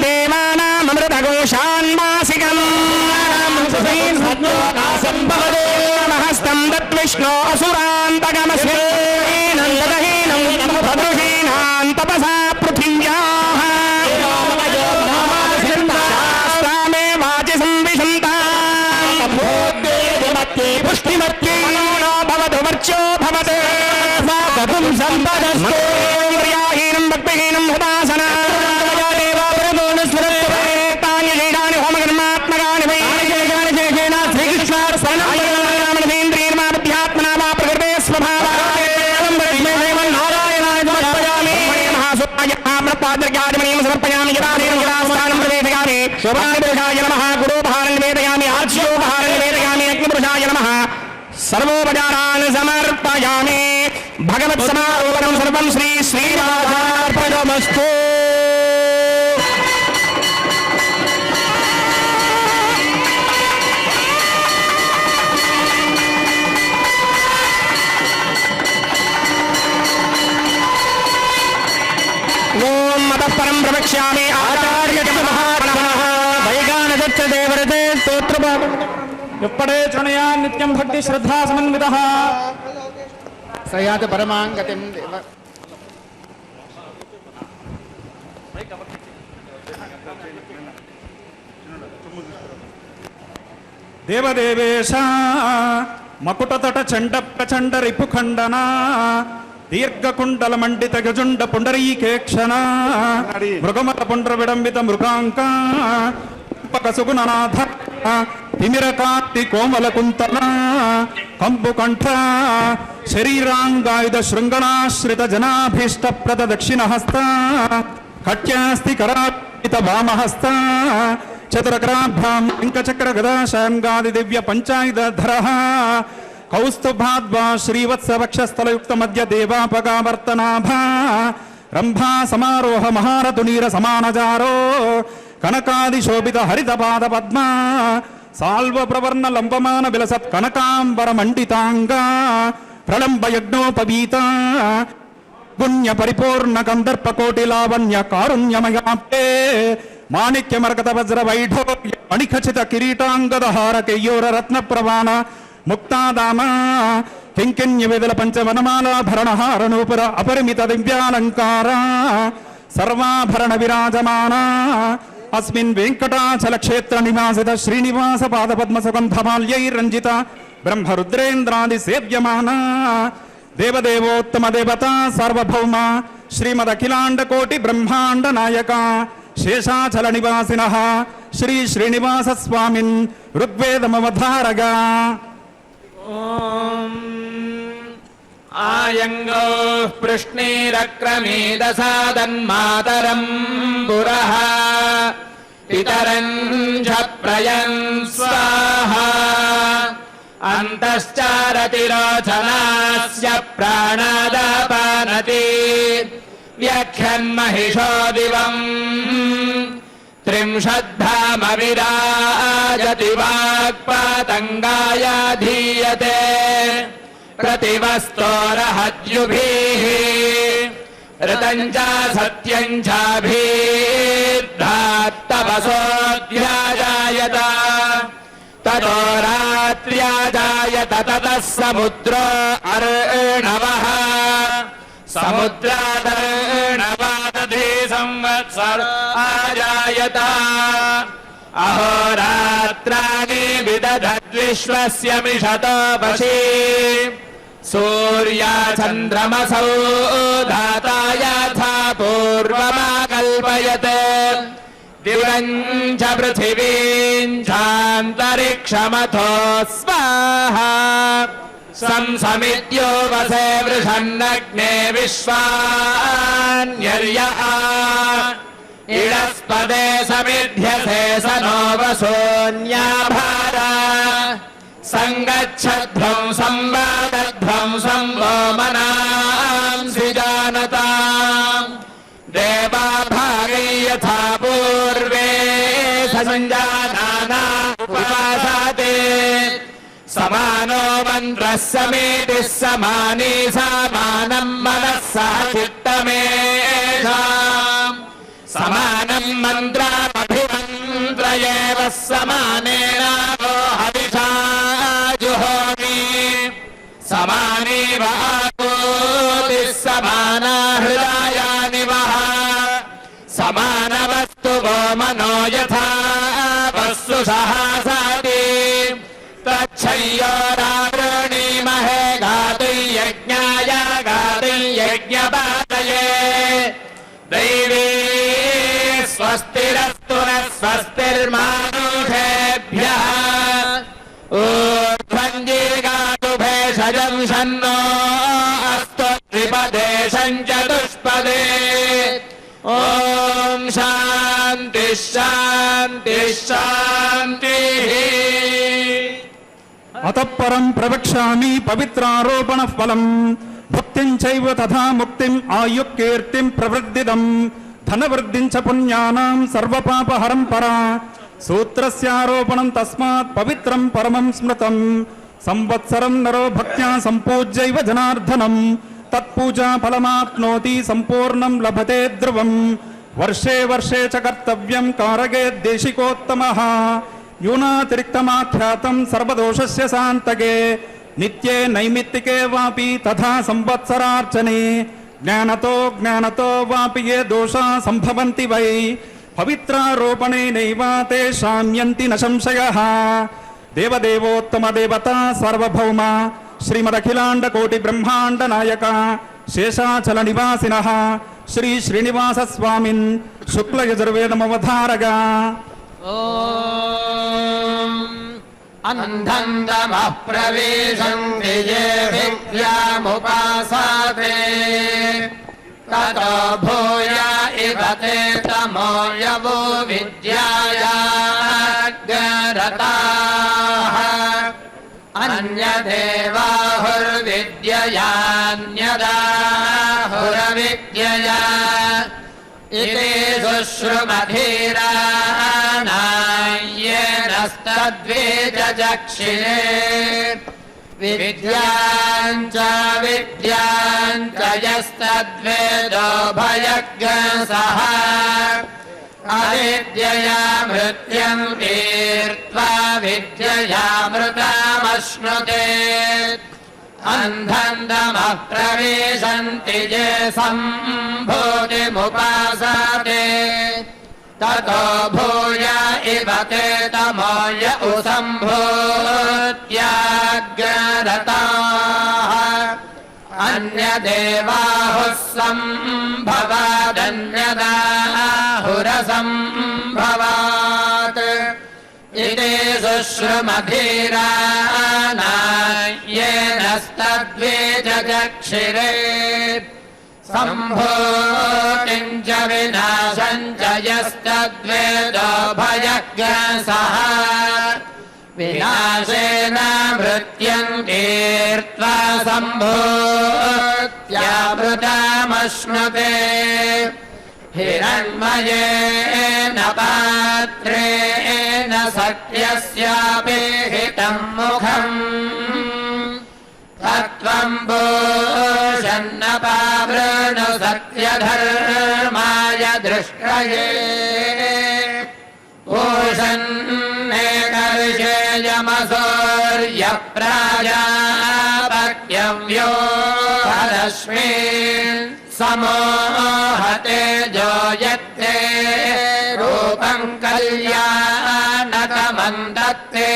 देवानामृतघोषान्मासिकम् महस्तं తద్విష్ణో అసురాంతగమస్యైనం తదహీనం భద్రుహీనాం తపసా పృథివ్యాః శాస్త్రామే వాచి సంవిశంతాం పుష్టిమత్యై మనో భవతు వర్చో భవతు స్వాగతం సంపదస్తే క్రియాహీనం భక్తిహీనం ఉపాసనా सर्वोपचारान् समर्पयामि भगवत्समारोपणं सर्वं श्री श्रीराधार्पणमस्तु ओम मतः परं प्रवक्ष्यामि आचार्य महात्मनः वैगानदत्त देवरते स्तोत्रभागम् ఎప్పుడే చుణయా నిత్యం భక్తి శ్రద్ధా సమన్వితః సయాతి పరమాంగతిం దేవదేవేశ మకుటతట చండ ప్రచండ రిపుఖండన దీర్ఘకుండల మండిత గజుండ పుండరీకేక్షణ మృగమత పుండ్ర విడంబిత మృగాంక సుగుణనాథ తిమిరకాంతి కోమల కుంతల కంబు కంఠ శరీరాంగాయుధ శృంగణాశ్రిత జనాభీష్ట ప్రద దక్షిణ హస్త కట్యాస్తి కరాపిత వామహస్త చతురకరాభ్యాం ఇంకచక్ర గదాశాంగాది దివ్య పంచాయుధర కౌస్తుభాద్వా శ్రీవత్స వక్షస్థలయుక్త మధ్య దేవాపగావర్తనాభ రంభా సమారోహ మహారతునీర సమానజారో కనకాది శోభిత హరిత పాద పద్మ సాల్వ ప్రవర్ణ లంబమాన విలసత్ కనకాంబర మండితాంగ ప్రళంబ యజ్ఞోపవీత పుణ్య పరిపూర్ణ కందర్ప కోటి లావణ్య కారుణ్యమయాప్తే మాణిక్య మరకత వజ్ర వైఢోర్య మణిఖచిత కిరీటాంగద హార కేయూర రత్న ప్రవాణ ముక్తాదామ కింకిణ్య విదల పంచవనమాలాభరణ హారనూపుర అపరిమిత దివ్యాలంకార సర్వాభరణ విరాజమాన अस्मिन् वेंकटाचल क्षेत्र निवासित श्रीनिवास पाद पद्म सुगंधमाल्यैर्रंजित ब्रह्मरुद्रेन्द्रादि सेव्यमाना देवदेवोत्तम देवता सार्वभौम श्रीमदखिलांड कोटि ब्रह्मांड नायक शेषाचल निवासिनः श्री श्रीनिवास स्वामिन् ऋग्वेदमवधारगा आयंगो पृष्णीरक्रमेदसादन्मातरं पुरः पितरं च प्रयन् स्वाहा अन्तश्चारतिरोचनास्य प्राणादापानति व्याख्यन्महिषो दिवम् त्रिंशद्धामविराजति वाक्पातङ्गाय धीयते प्रतिवस्तोरहद्युभिः ऋतं च सत्यं चाभिर्धात्तपसोऽध्याजायत ततो रात्र्याजायत ततः समुद्रो अर्णवः समुद्रादर्णवादधि संवत्सर आजायत अहोरात्राणि विदधद्विश्वस्य मिषतो वशी सूर्या चन्द्रमसौ धाता यथा पूर्वमाकल्पयत् दिवं च पृथिवीं चान्तरिक्षमथो स्वाहा संसमित्यो वसे वृषन्नग्ने विश्वान्यर्यः इडस्पदे समिध्यसे स नो वसोऽन्याभारा सङ्गच्छध्वं संवादध्वं संवो मनांसि जानताम् देवा भागै यथा पूर्वे सञ्जानाना उपासते समानो मन्त्रः समेतिः समानी समानं मनः सह चित्तमेषाम् समानं मन्त्रमभिमन्त्रयेव समानेनावो हविषा जुहोमि समानेव आकोतिः समाना हृदयानि वः समानवस्तु वो मनो यथा वस्तु सहासाति तच्छय्योरावृणीमहे गातुं यज्ञाय गातुं यज्ञपातये दैवी स्वस्तिरस्तु नः स्वस्तिर्मानुषेभ्यः ऊर्ध्वञ्जीगातु भेषजं शन्नो अस्तु त्रिपदे चतुष्पदे ॐ शान्तिः शान्तिः शान्तिः अतः परं प्रवक्ष्यामि पवित्रारोपणः फलम् भुक्तिं चैव तथा मुक्तिम् आयुक्कीर्तिं प्रवृद्धिदम् धनवृद्धिं च पुण्यानां सर्वपापहरं परा सूत्रस्यारोपणं तस्मात् पवित्रं परमं स्मृतं संवत्सरं नरो भक्त्या सम्पूज्यैव जनार्दनं तत्पूजा फलमाप्नोति सम्पूर्णं लभते ध्रुवम् वर्षे वर्षे च कर्तव्यं कारगे देशिकोत्तमः यूनातिरिक्तमाख्यातं सर्वदोषस्य शान्तके नित्ये नैमित्तिके वापि तथा संवत्सरार्चने ज्ञानतो वापि ये दोषा सम्भवन्ति वै पवित्रारोपणेनैव ते शाम्यन्ति न संशयः देवदेवोत्तम देवता सार्वभौम श्रीमदखिलाण्डकोटि ब्रह्माण्ड नायक शेषाचल निवासिनः श्री श्रीनिवास स्वामिन् शुक्ल यजुर्वेदमवधारक अन्धन्दमः प्रवेशन्ति ये विद्यामुपासाते ततो भूय इव ते तमो यवो विद्यायाज्ञरताः अन्यदेवाहुर्विद्ययान्यदाहुरविद्यया इति शुश्रुमधीरानाय्येनस्तद्वेजक्षिरे विद्याञ्च यस्तद्वेदो भयज्ञसः अविद्यया मृत्युं तीर्त्वा विद्ययामृतमश्नुते अन्धन्दमः प्रविशन्ति ये सम्भूतिमुपासते ततो भूय इव ते तमो य उसम्भूत्याज्ञरताः अन्यदेवाहुः सम्भवादन्यदाहुरसम्भवात् इति शुश्रुमधीरानाय्येनस्तद्वेजक्षिरे सम्भूतिं च विनाशं च यस्तद्वेदो भयज्ञसः विनाशेन मृत्युं तीर्त्वा सम्भूत्यामृतमश्नुते हिरण्मयेन पात्रेण सत्यस्यापि हितं मुखम् तत्त्वं भूषन्नपावृणु सत्यधर्माय दृष्टये पूषन्नेकर्षेयमसूर्यप्राजापत्यव्यो रश्मीन् समोहते जो यत्ते रूपं कल्याणकमं दत्ते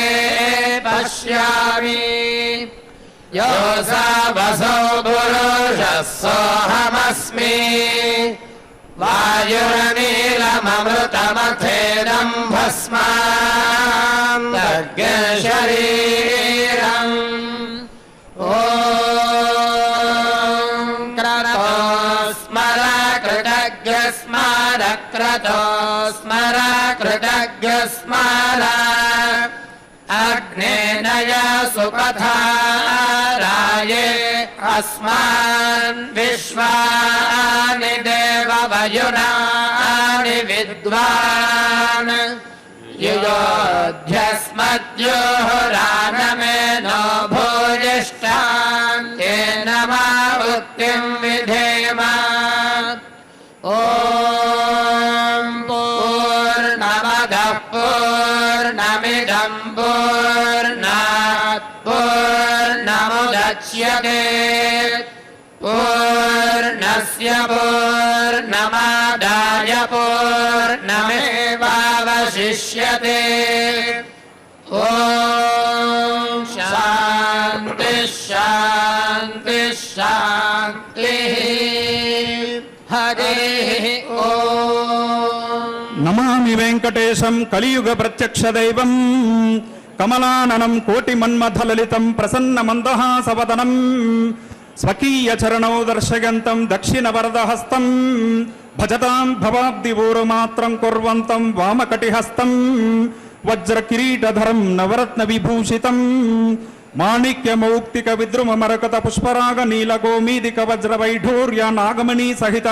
पश्यामि यो सा वसो पुरुषः सोऽहमस्मि वायुरनीलममृतमथेदं भस्मां शरीरम् ॐ क्रतो स्मर कृतज्ञ स्मर क्रतो स्मर कृतज्ञ स्मर अग्नेनय सुपथाराये अस्मान् विश्वानि देववयुनानि विद्वान् युयोध्यस्मद्योरानमेनो भूयिष्ठान् तेन मा उक्तिं विधेम ॐ पूर्णमदः पूर्णमिदं पूर्णात् पूर्णमुदच्यते पूर्णमुदच्यते पूर्णस्य पूर्णमादाय पूर्णमेवावशिष्यते ॐ शान्ति शान्ति शान्तिः हरिः ॐ నమామి వెంకటేశం కలియుగ ప్రత్యక్ష దైవం కమలాననం కోటి మన్మథలలితం ప్రసన్న మందహాసవదనం స్వకీయ చరణౌ దర్శయంతం దక్షిణ వరదహస్తం భజతాం భవాబ్దివూరుమాత్రం కుర్వంతం వామకటిహస్తం వజ్రకిరీటధరం నవరత్న విభూషితం మాణిక్యమౌక్తిక విద్రుమ మరకత పుష్పరాగ నీల గోమీదిక వజ్ర వైఢూర్య నాగమణి సహిత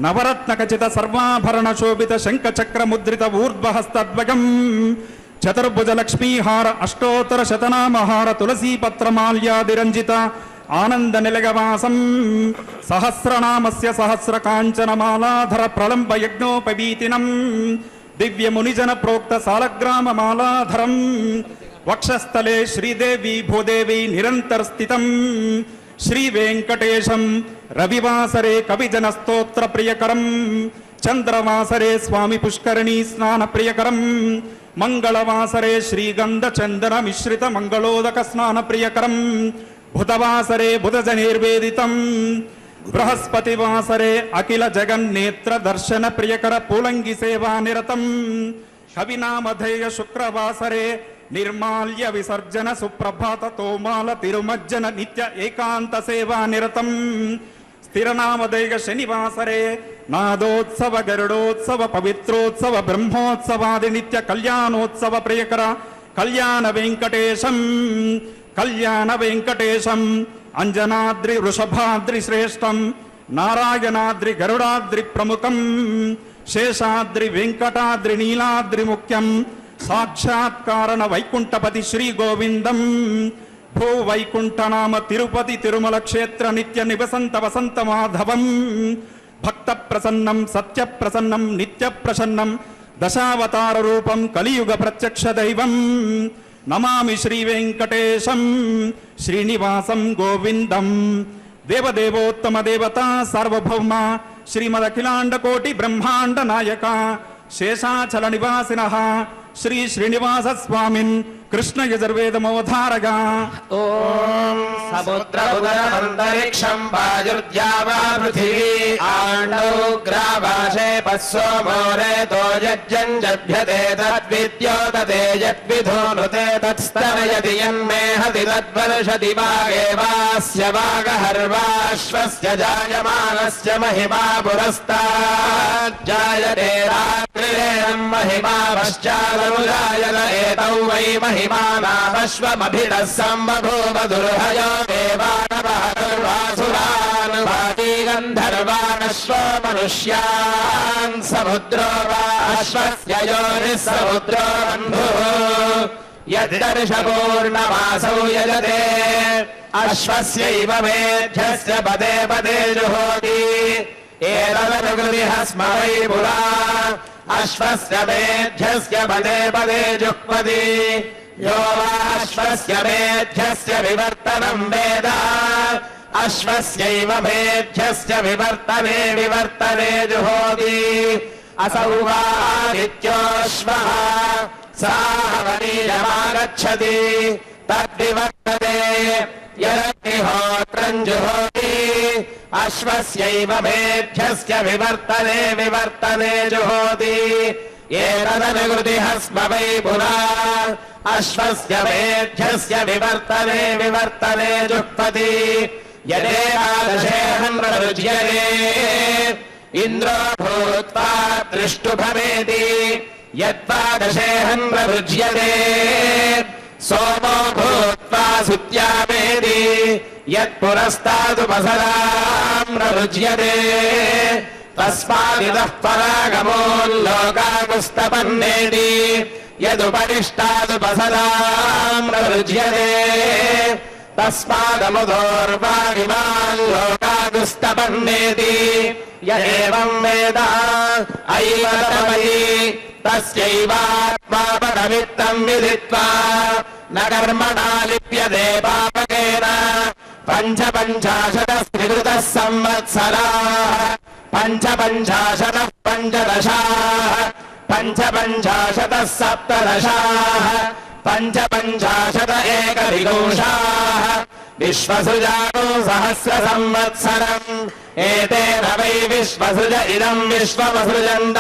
నవరత్న ఖచిత సర్వాభరణ శోభిత శంఖ చక్ర ముద్రిత ఊర్ధ్వహస్తద్వయం చతుర్భుజ లక్ష్మీహార అష్టోత్తర శతనామహార తులసీ పత్రమాల్యాదిరంజిత ఆనంద నిలయవాసం సహస్రనామస్య సహస్ర కాంచనమాలాధర ప్రళంబ యజ్ఞోపవీతినం దివ్య మునిజన ప్రోక్త సాలగ్రామ మాలాధరం వక్షస్థలే శ్రీదేవి భూదేవి నిరంతర స్థితం శ్రీ వెంకటేశం రవివాసరే కవిజన స్తోత్ర ప్రియకరం చంద్రవాసరే స్వామి పుష్కరిణీ స్నాన ప్రియకరం మంగళవాసరే శ్రీగంధ చందన మిశ్రిత మంగళోదక స్నాన ప్రియకరం బుధవాసరే బుధజనిర్వేదితం బృహస్పతివాసరే అఖిల జగన్నేత్ర దర్శన ప్రియకర పూలంగి సేవా నిరతం కవినామధేయ శుక్రవాసరే నిర్మాల్య విసర్జన సుప్రభాత తోమాల తిరుమజ్జన నిత్య ఏకాంత సేవా నిరతం స్థిరనామధేయ శనివాసరే నాదోత్సవ గరుడోత్సవ పవిత్రోత్సవ బ్రహ్మోత్సవాది నిత్య కళ్యాణోత్సవ ప్రియకర కళ్యాణ వెంకటేశం అంజనాద్రి వృషభాద్రి శ్రేష్టం నారాయణాద్రి గరుడాద్రి ప్రముఖం శేషాద్రి వెంకటాద్రి నీలాద్రి ముఖ్యం సాక్షాత్కారణ వైకుంఠపతి శ్రీ గోవిందం భూ వైకుంఠనామ తిరుపతి తిరుమల క్షేత్ర నిత్య నివసంత వసంత మాధవం భక్త ప్రసన్నం సత్య ప్రసన్నం నిత్య ప్రసన్నం దశావతార రూపం కలియుగ ప్రత్యక్ష దైవం నమామి శ్రీ వెంకటేశం శ్రీనివాసం గోవిందం దేవదేవోత్తమ దేవత సార్వభౌమ శ్రీమదఖిలాండ కోటి బ్రహ్మాండ నాయక శేషాచల నివాసిన శ్రీ శ్రీనివాస స్వామిన్ కృష్ణ యజుర్వేదమోధారగా ఓం సముద్ర ఉదరమంతరిక్షం వాయుర్ద్యావా పృథివీ ఆండౌ గ్రావాశే పస్సోమోరేతో యజ్జంజభ్యతే తద్విద్యోతతే యద్విధోనుతే తత్స్తనయతి యన్మేహతి తద్వర్షతి వాగేవాస్య వాగహర్వాశ్వస్య జాయమానస్య మహిమా పురస్తాజ్జాయతే రాత్రిరేణం మహిమా పశ్చాదనుజాయత ఏతౌ వై महिमानामश्वमभिडः सम्बभूव दुर्हयो देवानवहर्वासुरान् वादी गन्धर्वानश्व मनुष्यान् समुद्रो वा अश्वस्य योनिः समुद्रो बन्धुः यद्दर्श पूर्णमासौ यजते अश्वस्यैव मेध्यस्य पदे पदे जुहोति एतदनुकृतिः स्म वै पुरा अश्वस्य मेध्यस्य पदे पदे जुह्वति यो वाश्वस्य मेध्यस्य विवर्तनं वेद अश्वस्यैव मेध्यस्य विवर्तने विवर्तने जुहोति असौ वा नित्योऽश्वः साहवनीयमागच्छति तद्विवर्तते यदग्निहोत्रं जुहोति अश्वस्यैव मेध्यस्य विवर्तने विवर्तने जुहोति एतदनुकृतिः स्म वै पुरा अश्वस्य मेध्यस्य विवर्तने विवर्तने जुह्वति यदेकादशेऽहं प्रयुज्यते इन्द्रो भूत्वा दृष्टुभवेति यद्वादशेऽहं प्रयुज्यते सोमो भूत्वा सुत्यामेति यत्पुरस्तादुपसदां प्रयुज्यते तस्मादितः परागमोल्लोकागुस्तपन्नेति यदुपरिष्टादुपसदां प्रयुज्यते तस्मादमुदोर्वागिमान् लोकागुस्तपन्नेति य एवं वेद ऐवतमयि तस्यैवात्मा परमित्तं विदित्वा न कर्मणा लिप्यते पापकेन पञ्चपञ्चाशतस्त्रिकृतः संवत्सराः पञ्चपञ्चाशतः पञ्चदशाः पञ्चपञ्चाशतः सप्तदशाः पञ्चपञ्चाशत एकविंशाः विश्वसृजानो सहस्रसंवत्सरम् एतेन वै विश्वसृज इदम् विश्वमसृजन्त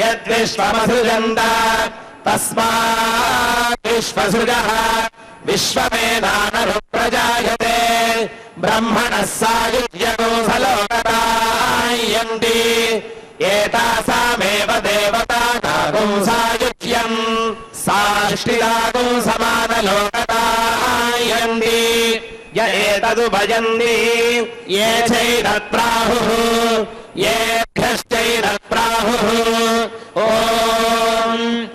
यद्विश्वमसृजन्त तस्मात् विश्वसृजः विश्वमेधाननुप्रजायते ब्रह्मणः सायुज्यको सलोकतायन्ति एतासामेव देवतानागुं सायुज्यम् साष्टिरागुं समानलोकतायन्ति य एतदुभजन्ति ये चैरत्प्राहुः येभ्यश्चैरत्प्राहुः ॐ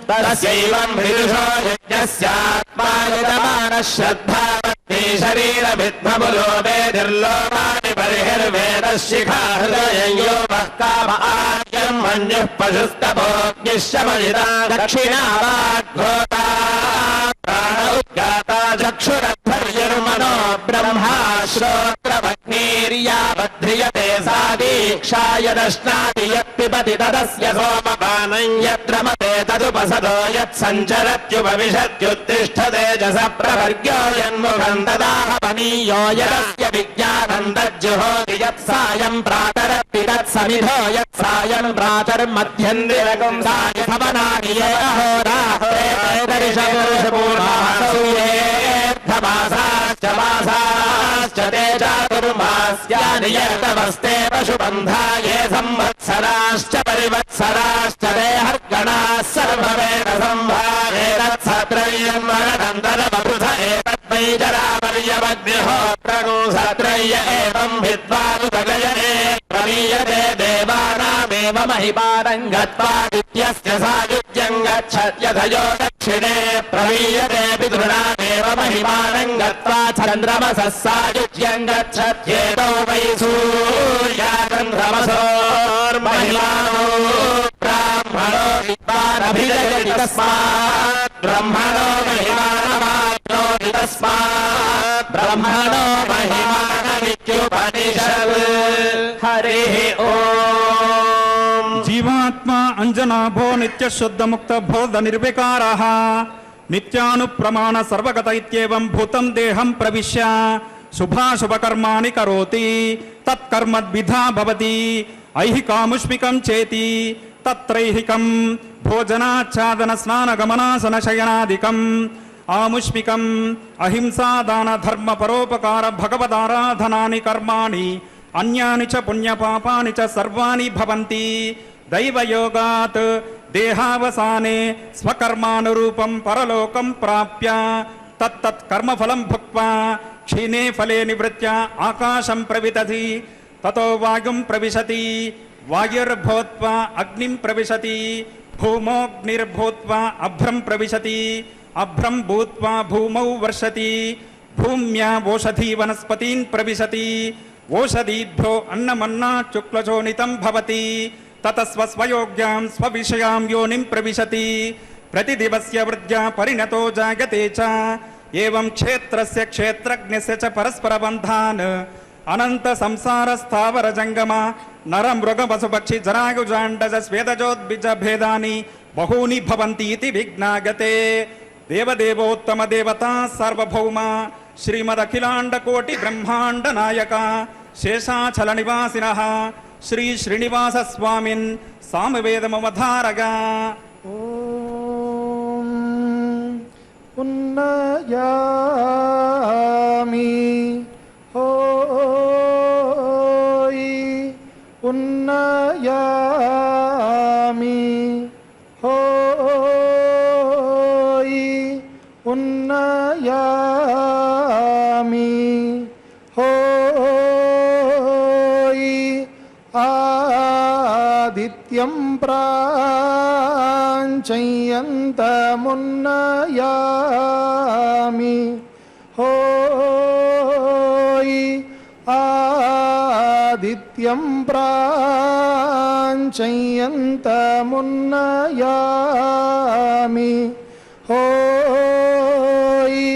तस्यैवं मृषो यज्ञस्यात्मानिदमानः श्रद्धावन्ति शरीरभिद्मबुलो वेदिर्लोकानि बर्हिर्वेदः शिखा हृदययो वः काम आद्यं मन्युः पशुस्तभोग्निः शमयिता दक्षिणा वाग्भूता प्राण उद्गाता चक्षुरध्वर्युर्मनो ब्रह्मा श्रोत्रमग्निर्या बध्रियते सा दीक्षा यदश्नाति यत्पिबति तदस्य सोमपानं यद्रमते तदुपसदो यत्सञ्चरत्युपविशत्युत्तिष्ठते च स प्रवर्ग्यो यन्मुखं ददाहपनीयो यदस्य विज्ञानं तज्जुहोति यत्सायं प्रातरत्ति तत्समिधो यत्सायं प्रातर्मध्यन्दिरगुं साय सवनानि ये अहोरात्रे दर्शपुरुषपूर्णासौ येऽर्थमासाश्च मासाश्च ते चातुर्मास्यानि यर्तवस्ते पशुबन्धा ये संवत्सराश्च परिवत्सराश्च ते हर्गणाः सर्ववेद सम्भावे तत्सत्रय्यं वरदन्तरवपृथ एतद्वै जरावर्यमग्निहोत्रगो सत्रय्य एवं विद्वानुदगयने प्रमीयते देवानामेव महिमानं गत्वादित्यस्य सायुज्यं गच्छत्यथयो दक्षिणे प्रमीयते पितॄणामेव महिमानं गत्वा चन्द्रमसः सायुज्यं गच्छत्येतौ वै सूर्या चन्द्रमसोर्महिमानो ब्राह्मणो विद्वानभिजयति तस्मात् ब्रह्मणो महिमानमाप्नोति तस्मात् ब्रह्मणो महिमानमित्युपनिषत् हरिः ओम् जीवात्मा अंजनाभो नित्य शुद्ध मुक्त बोध निर्विकारः नित्यानुप्रमाण सर्वगत इत्येवं भूतं देहं प्रविश्य शुभाशुभकर्माणि करोति तत्कर्मद्विधा भवति ऐहिकामुष्मिकं चेति तत्रैहिकं भोजनाच्छादन स्नानगमनासन शयनादिकम् आमुष्मिकम् अहिंसा दान धर्म परोपकार भगवदाराधनानि कर्माणि अन्यानि च पुण्यपापानि च सर्वाणि भवन्ति दैवयोगात् देहावसाने स्वकर्मानुरूपं परलोकं प्राप्य तत्तत् कर्मफलं भुक्त्वा क्षीणे फले निवृत्य आकाशं प्रविशति ततो वायुं प्रविशति वायुर्भूत्वा अग्निं प्रविशति भूमोऽग्निर्भूत्वा अभ्रं प्रविशति अभ्रं भूत्वा भूमौ वर्षति भूम्या ओषधी वनस्पतीन् प्रविशति ओषधीभ्यो अन्नमन्नात् शुक्लशोणितं भवति ततः स्वयोग्यां स्वविषयां योनिं प्रविशति प्रतिदिवस्य वृद्ध्या परिणतो जायते च एवं क्षेत्रस्य क्षेत्रज्ञस्य च परस्परबन्धान् अनंत संसार स्थावर जंगम नर मृग पशुपक्षी जरायुजाण्डज स्वेदजोद्बीज भेदानि बहूनि भवन्ति इति विज्ञायते देवदेवोत्तम देवता सार्वभौम श्रीमदखिलाण्ड कोटि ब्रह्माण्ड नायक शेषाचल निवासिनः श्री श्रीनिवास स्वामिन् सामवेदमवधारय ओम उन्नयामि होयि उन्नयामि होयि उन्नयामि होयि आदित्यं प्राञ्चयन्तमुन्नयामि होयि आदित्यं प्राञ्चयन्तमुन्नयामि होयि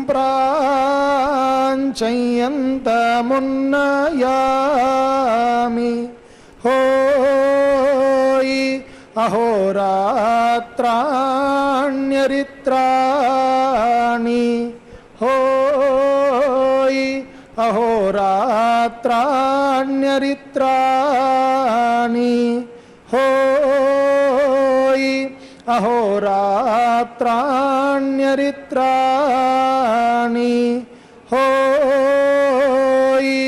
ప్రాంచయ్యంతమున్నయామి హోయి అహోరాత్రాణ్యరిత్రాణి హోయి అహోరాత్రాణ్యరిత్రాణి హోయి అహోరాత్రాణ్యరిత్రాణి హోయి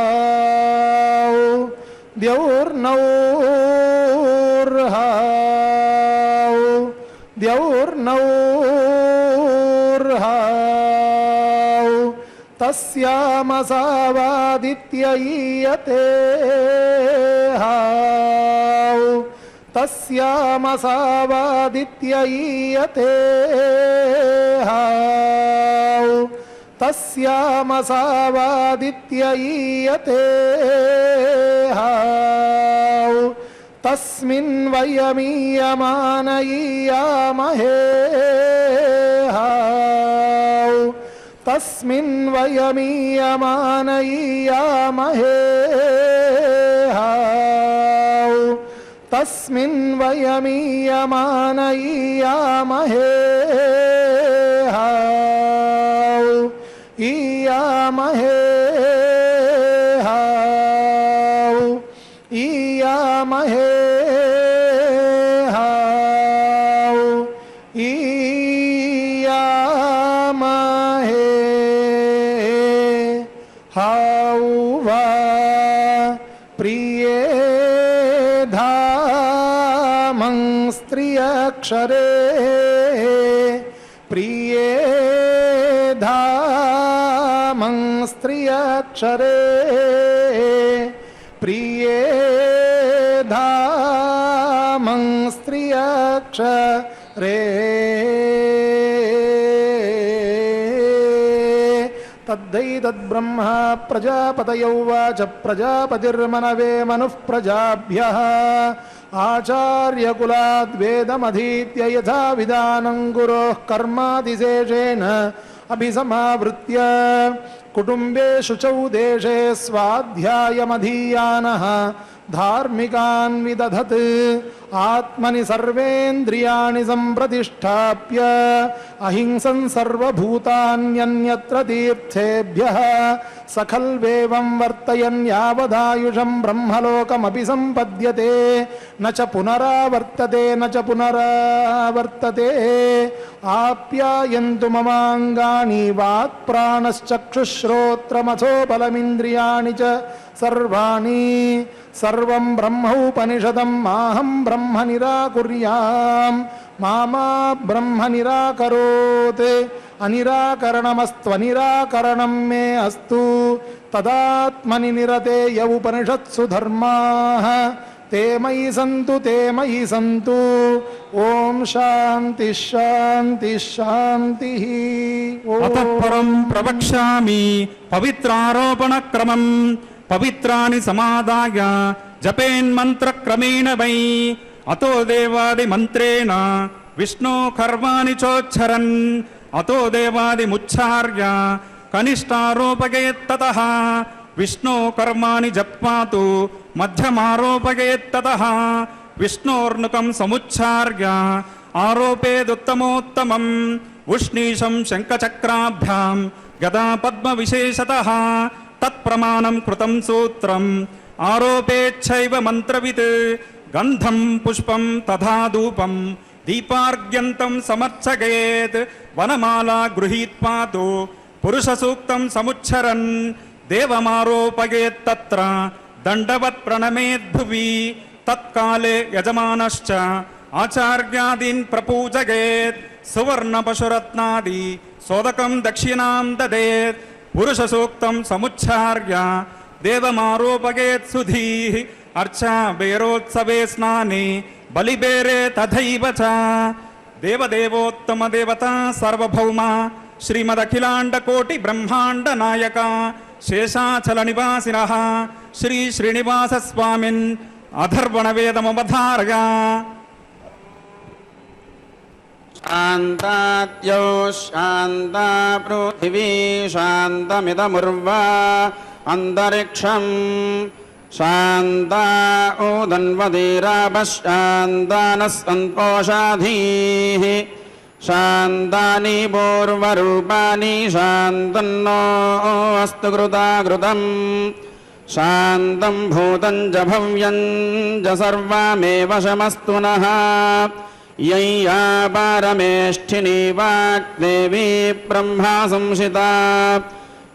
ద్యౌర్నౌర్హావ్ ద్యౌర్నౌర్హావ్ ద్యౌర్నౌర్హావ్ తస్యామసావాదిత్యయీయతే హావ్ తస్యామసావాదిత్యయీయతే హావ్ తస్యామసావాదిత్యయీయతే హావ్ తస్మిన్ వయమీయమానయీయామహే హావ్ తస్మిన్ వయమీయమానయీయామహే హావ్ తస్మిన్ వయమీయమానయీయామహే హావ్ ఈయామహే హావ్ ఈయామహే హావ్ ఈయామహే హావ్ వా ప్రియే ధామం స్త్రియక్షరే ప్రియే ధామం స్త్రియక్షరే ప్రియే ధామం స్త్రియక్షరే తద్దైతద్బ్రహ్మ ప్రజాపతయౌ వాచ ప్రజాపతిర్మనవే మనుః ప్రజాభ్యః ఆచార్యకులాద్వేదమధీత్య యథా విధానం గురోః కర్మాదిశేషేణ అభిసమావృత్య కుటుంబేషు చౌ దేశే స్వాధ్యాయమధీయానః ధార్మికాన్ విదధత్ ఆత్మని సర్వేంద్రియాణి సంప్రతిష్టాప్య అహింసన్ సర్వభూతాన్యన్యత్ర తీర్థేభ్యః సఖల్వేవం వర్తయన్ యావదాయుషం బ్రహ్మలోకమపి సంపద్యతే నచ పునరావర్తతే నచ పునరావర్తతే ఆప్యాయంతు మమాంగాని వాక్ ప్రాణశ్చక్షుశ్రోత్రమథో బలమింద్రియాణి చ సర్వాణి సర్వం బ్రహ్మోపనిషదం మాహం బ్రహ్మ నిరాకుర్యాం మామా బ్రహ్మ నిరాకరోత్ అనిరాకరణమస్త్వనిరాకరణం మే అస్తు తదాత్మని నిరతేయ ఉపనిషత్సు ధర్మాః ते मयि संतु ओम शांति शांति शांति అతఃపరం ప్రవక్ష్యామి పవిత్రారోపణ క్రమం పవిత్రాని సమాదాయ జపేన్మంత్రక్రమేణ వై అతో దేవాది మంత్రేణ విష్ణు కర్మాణి చోచ్చరన్ అతో దేవాది ముచ్చార్య కనిష్టారోపగేత్తతః విష్ణు కర్మాణి జప్వాతు మధ్యమారోపగేత్తతః విష్ణోర్నుకం సముచ్చార్య ఆరోపేదుత్తమోత్తమం ఉష్ణీషం శంఖచక్రాభ్యాం గదా పద్మ విశేషతః తత్ప్రమాణం కృతం సూత్రం ఆరోపేచ్ఛైవ మంత్రవిత్ గంధం పుష్పం తథా ధూపం దీపార్ఘ్యంతం సమర్చయేత్ వనమాలా గృహీత్వాతు పురుష సూక్తం సముచ్చరన్ దేవమారోపయేత్తత్ర దండవత్ ప్రణమేద్భువి తత్కాలే యజమానశ్చ ఆచార్యాదీన్ ప్రపూజయేత్ సువర్ణ పశురత్నాది సోదకం దక్షిణాం దదేత్ పురుష సూక్తం సముచ్చార్య దేవమారోపయేత్ సుధీః అర్చా బేరోత్సవే స్నానే బలిబేరే తథైవ చ దేవదేవోత్తమ దేవత సార్వభౌమ శ్రీమదఖిలాండ కోటి బ్రహ్మాండ నాయక శేషాచల నివాసినః శ్రీ శ్రీనివాస స్వామిన్ అధర్వణ వేదమవధారయ शान्ताद्यौ शान्ता पृथिवी शान्तमिदमुर्वा अन्तरिक्षम् शान्ता उदन्वदीरापशान्तानः सन्तोषाधीः शान्तानि पूर्वरूपाणि शान्तन्नो अस्तु कृताकृतम् शान्तं भूतं च भव्यं च सर्वमेव शमस्तु नः यय्या पारमेष्ठिनी वाग्देवी ब्रह्मा संशिता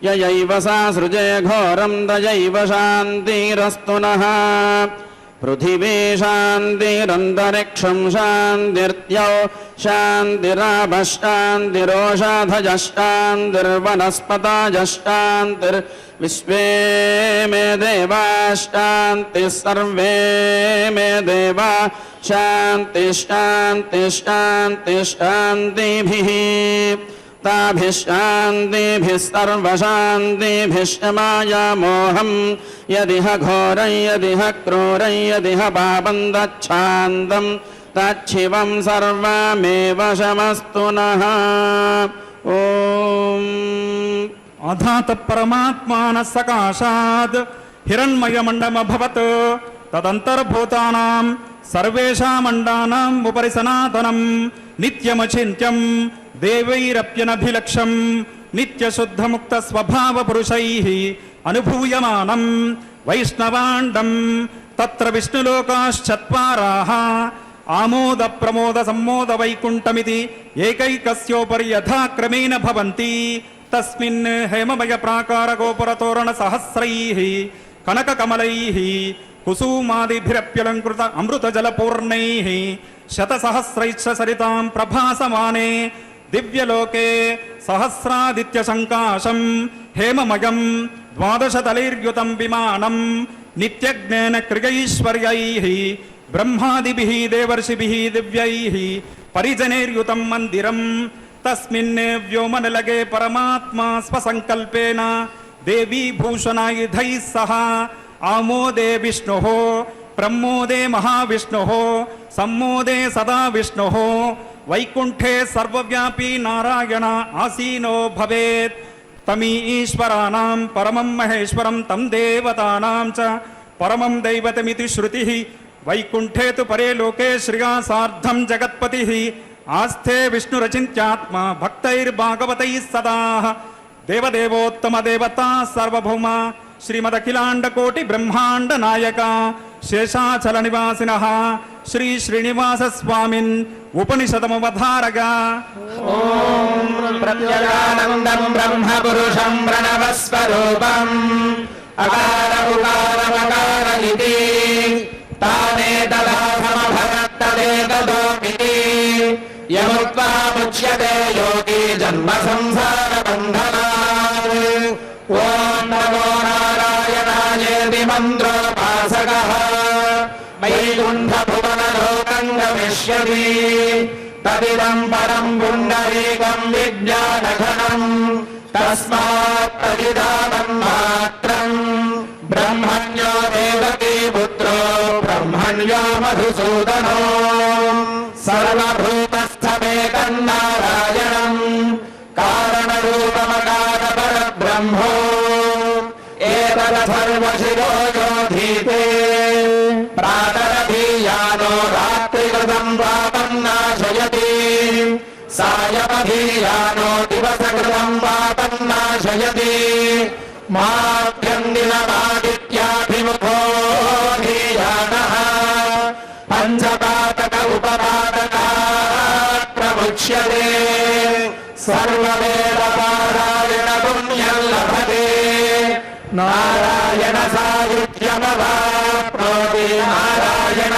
ययैव सा सृजे घोरं तयैव शान्तिरस्तु नः पृथिवी शान्तिरन्तरिक्षं शान्तिर्द्यौ शान्तिरापः शान्तिरोषधयः शान्तिर्वनस्पतयः शान्तिर्विश्वे मे देवाः शान्तिः सर्वे मे देवा शान्तिः शान्तिः शान्तिः शान्तिभिः ताभिः शान्तिभिः सर्वशान्तिभिः शमायामोऽहं यदिह घोरं यदिह क्रूरं यदिह पापं तच्छान्तं तच्छिवं सर्वमेव शमस्तु नः ॐ अधात परमात्मानः सकाशात् हिरण्मयमण्डमभवत् तदन्तर्भूतानां सर्वेषामण्डानाम् उपरि सनातनं नित्यमचिन्त्यं देवैरप्यनभिलक्षं नित्यशुद्धमुक्तस्वभावपुरुषैः अनुभूयमानं वैष्णवाण्डं तत्र विष्णुलोकाश्चत्वाराः आमोदप्रमोदसम्मोदवैकुण्ठमिति एकैकस्योपरि यथाक्रमेण भवन्ति तस्मिन् हेममयप्राकारगोपुरतोरणसहस्रैः कनककमलैः कुसुमादिभिरप्यलङ्कृत अमृतजलपूर्णैः शतसहस्रैश्च सरितां प्रभासमाने दिव्यलोके सहस्रादित्यसङ्काशं हेममयं द्वादशतलैर्युतं विमानं नित्यज्ञेन क्रियैश्वर्यैः ब्रह्मादिभिः देवर्षिभिः दिव्यैः परिजनैर्युतं मन्दिरं तस्मिन् व्योमनलगे परमात्मा स्वसङ्कल्पेन देवी भूषणायुधैः सह आमोदे विष्णुः प्रमोदे महाविष्णुः सम्मोदे सदा विष्णुः वैकुण्ठे सर्वव्यापी नारायण आसीनो भवेत् तमीश्वराणां परमं महेश्वरं तं देवतानां च परमं दैवतमिति श्रुतिः वैकुण्ठे तु परे लोके श्रिया सार्धं जगत्पतिः आस्थे विष्णुरचिन्त्यात्मा भक्तैर्भागवतैः सदा देवदेवोत्तम देवता सार्वभौमा श्रीमदखिलाण्डकोटि ब्रह्माण्ड नायक शेषाचल निवासिनः श्री श्रीनिवास स्वामिन् उपनिषदमवधारक ॐ प्रत्यगानन्दं ब्रह्मपुरुषं प्रणवस्वरूपम् अकार उकार मकार इति तानेतदासमभरत्तदेतदोमिति यमुक्त्वा मुच्यते योगी जन्म संसारबन्धनात् ॐ नमो नारायणायेति मन्त्रोपासकः वैकुण्ठभुवनलोकं गमिष्यति तदिदं परं पुण्डरीकं विज्ञानघनं तस्मात् तदिदानन्मात्रम् ब्रह्मण्यो देवकी पुत्रो ब्रह्मण्यो मधुसूदनो सर्वभूतस्थमेकं नारायणं कारणरूपमकारपरब्रह्मो एतदथर्वशिरो योधीते प्रातरधीयानो रात्रिकृतं पापं नाशयति सायमधीयानो दिवसकृतं पापं नाशयति माभ्यन्दिनमादित्याभिमुखो धीयानः पञ्चपातक उपपातकात् प्रमुच्यते सर्ववेदपारायण पुण्यं लभते नारायण सायुज्यमवाप्नोति नारायण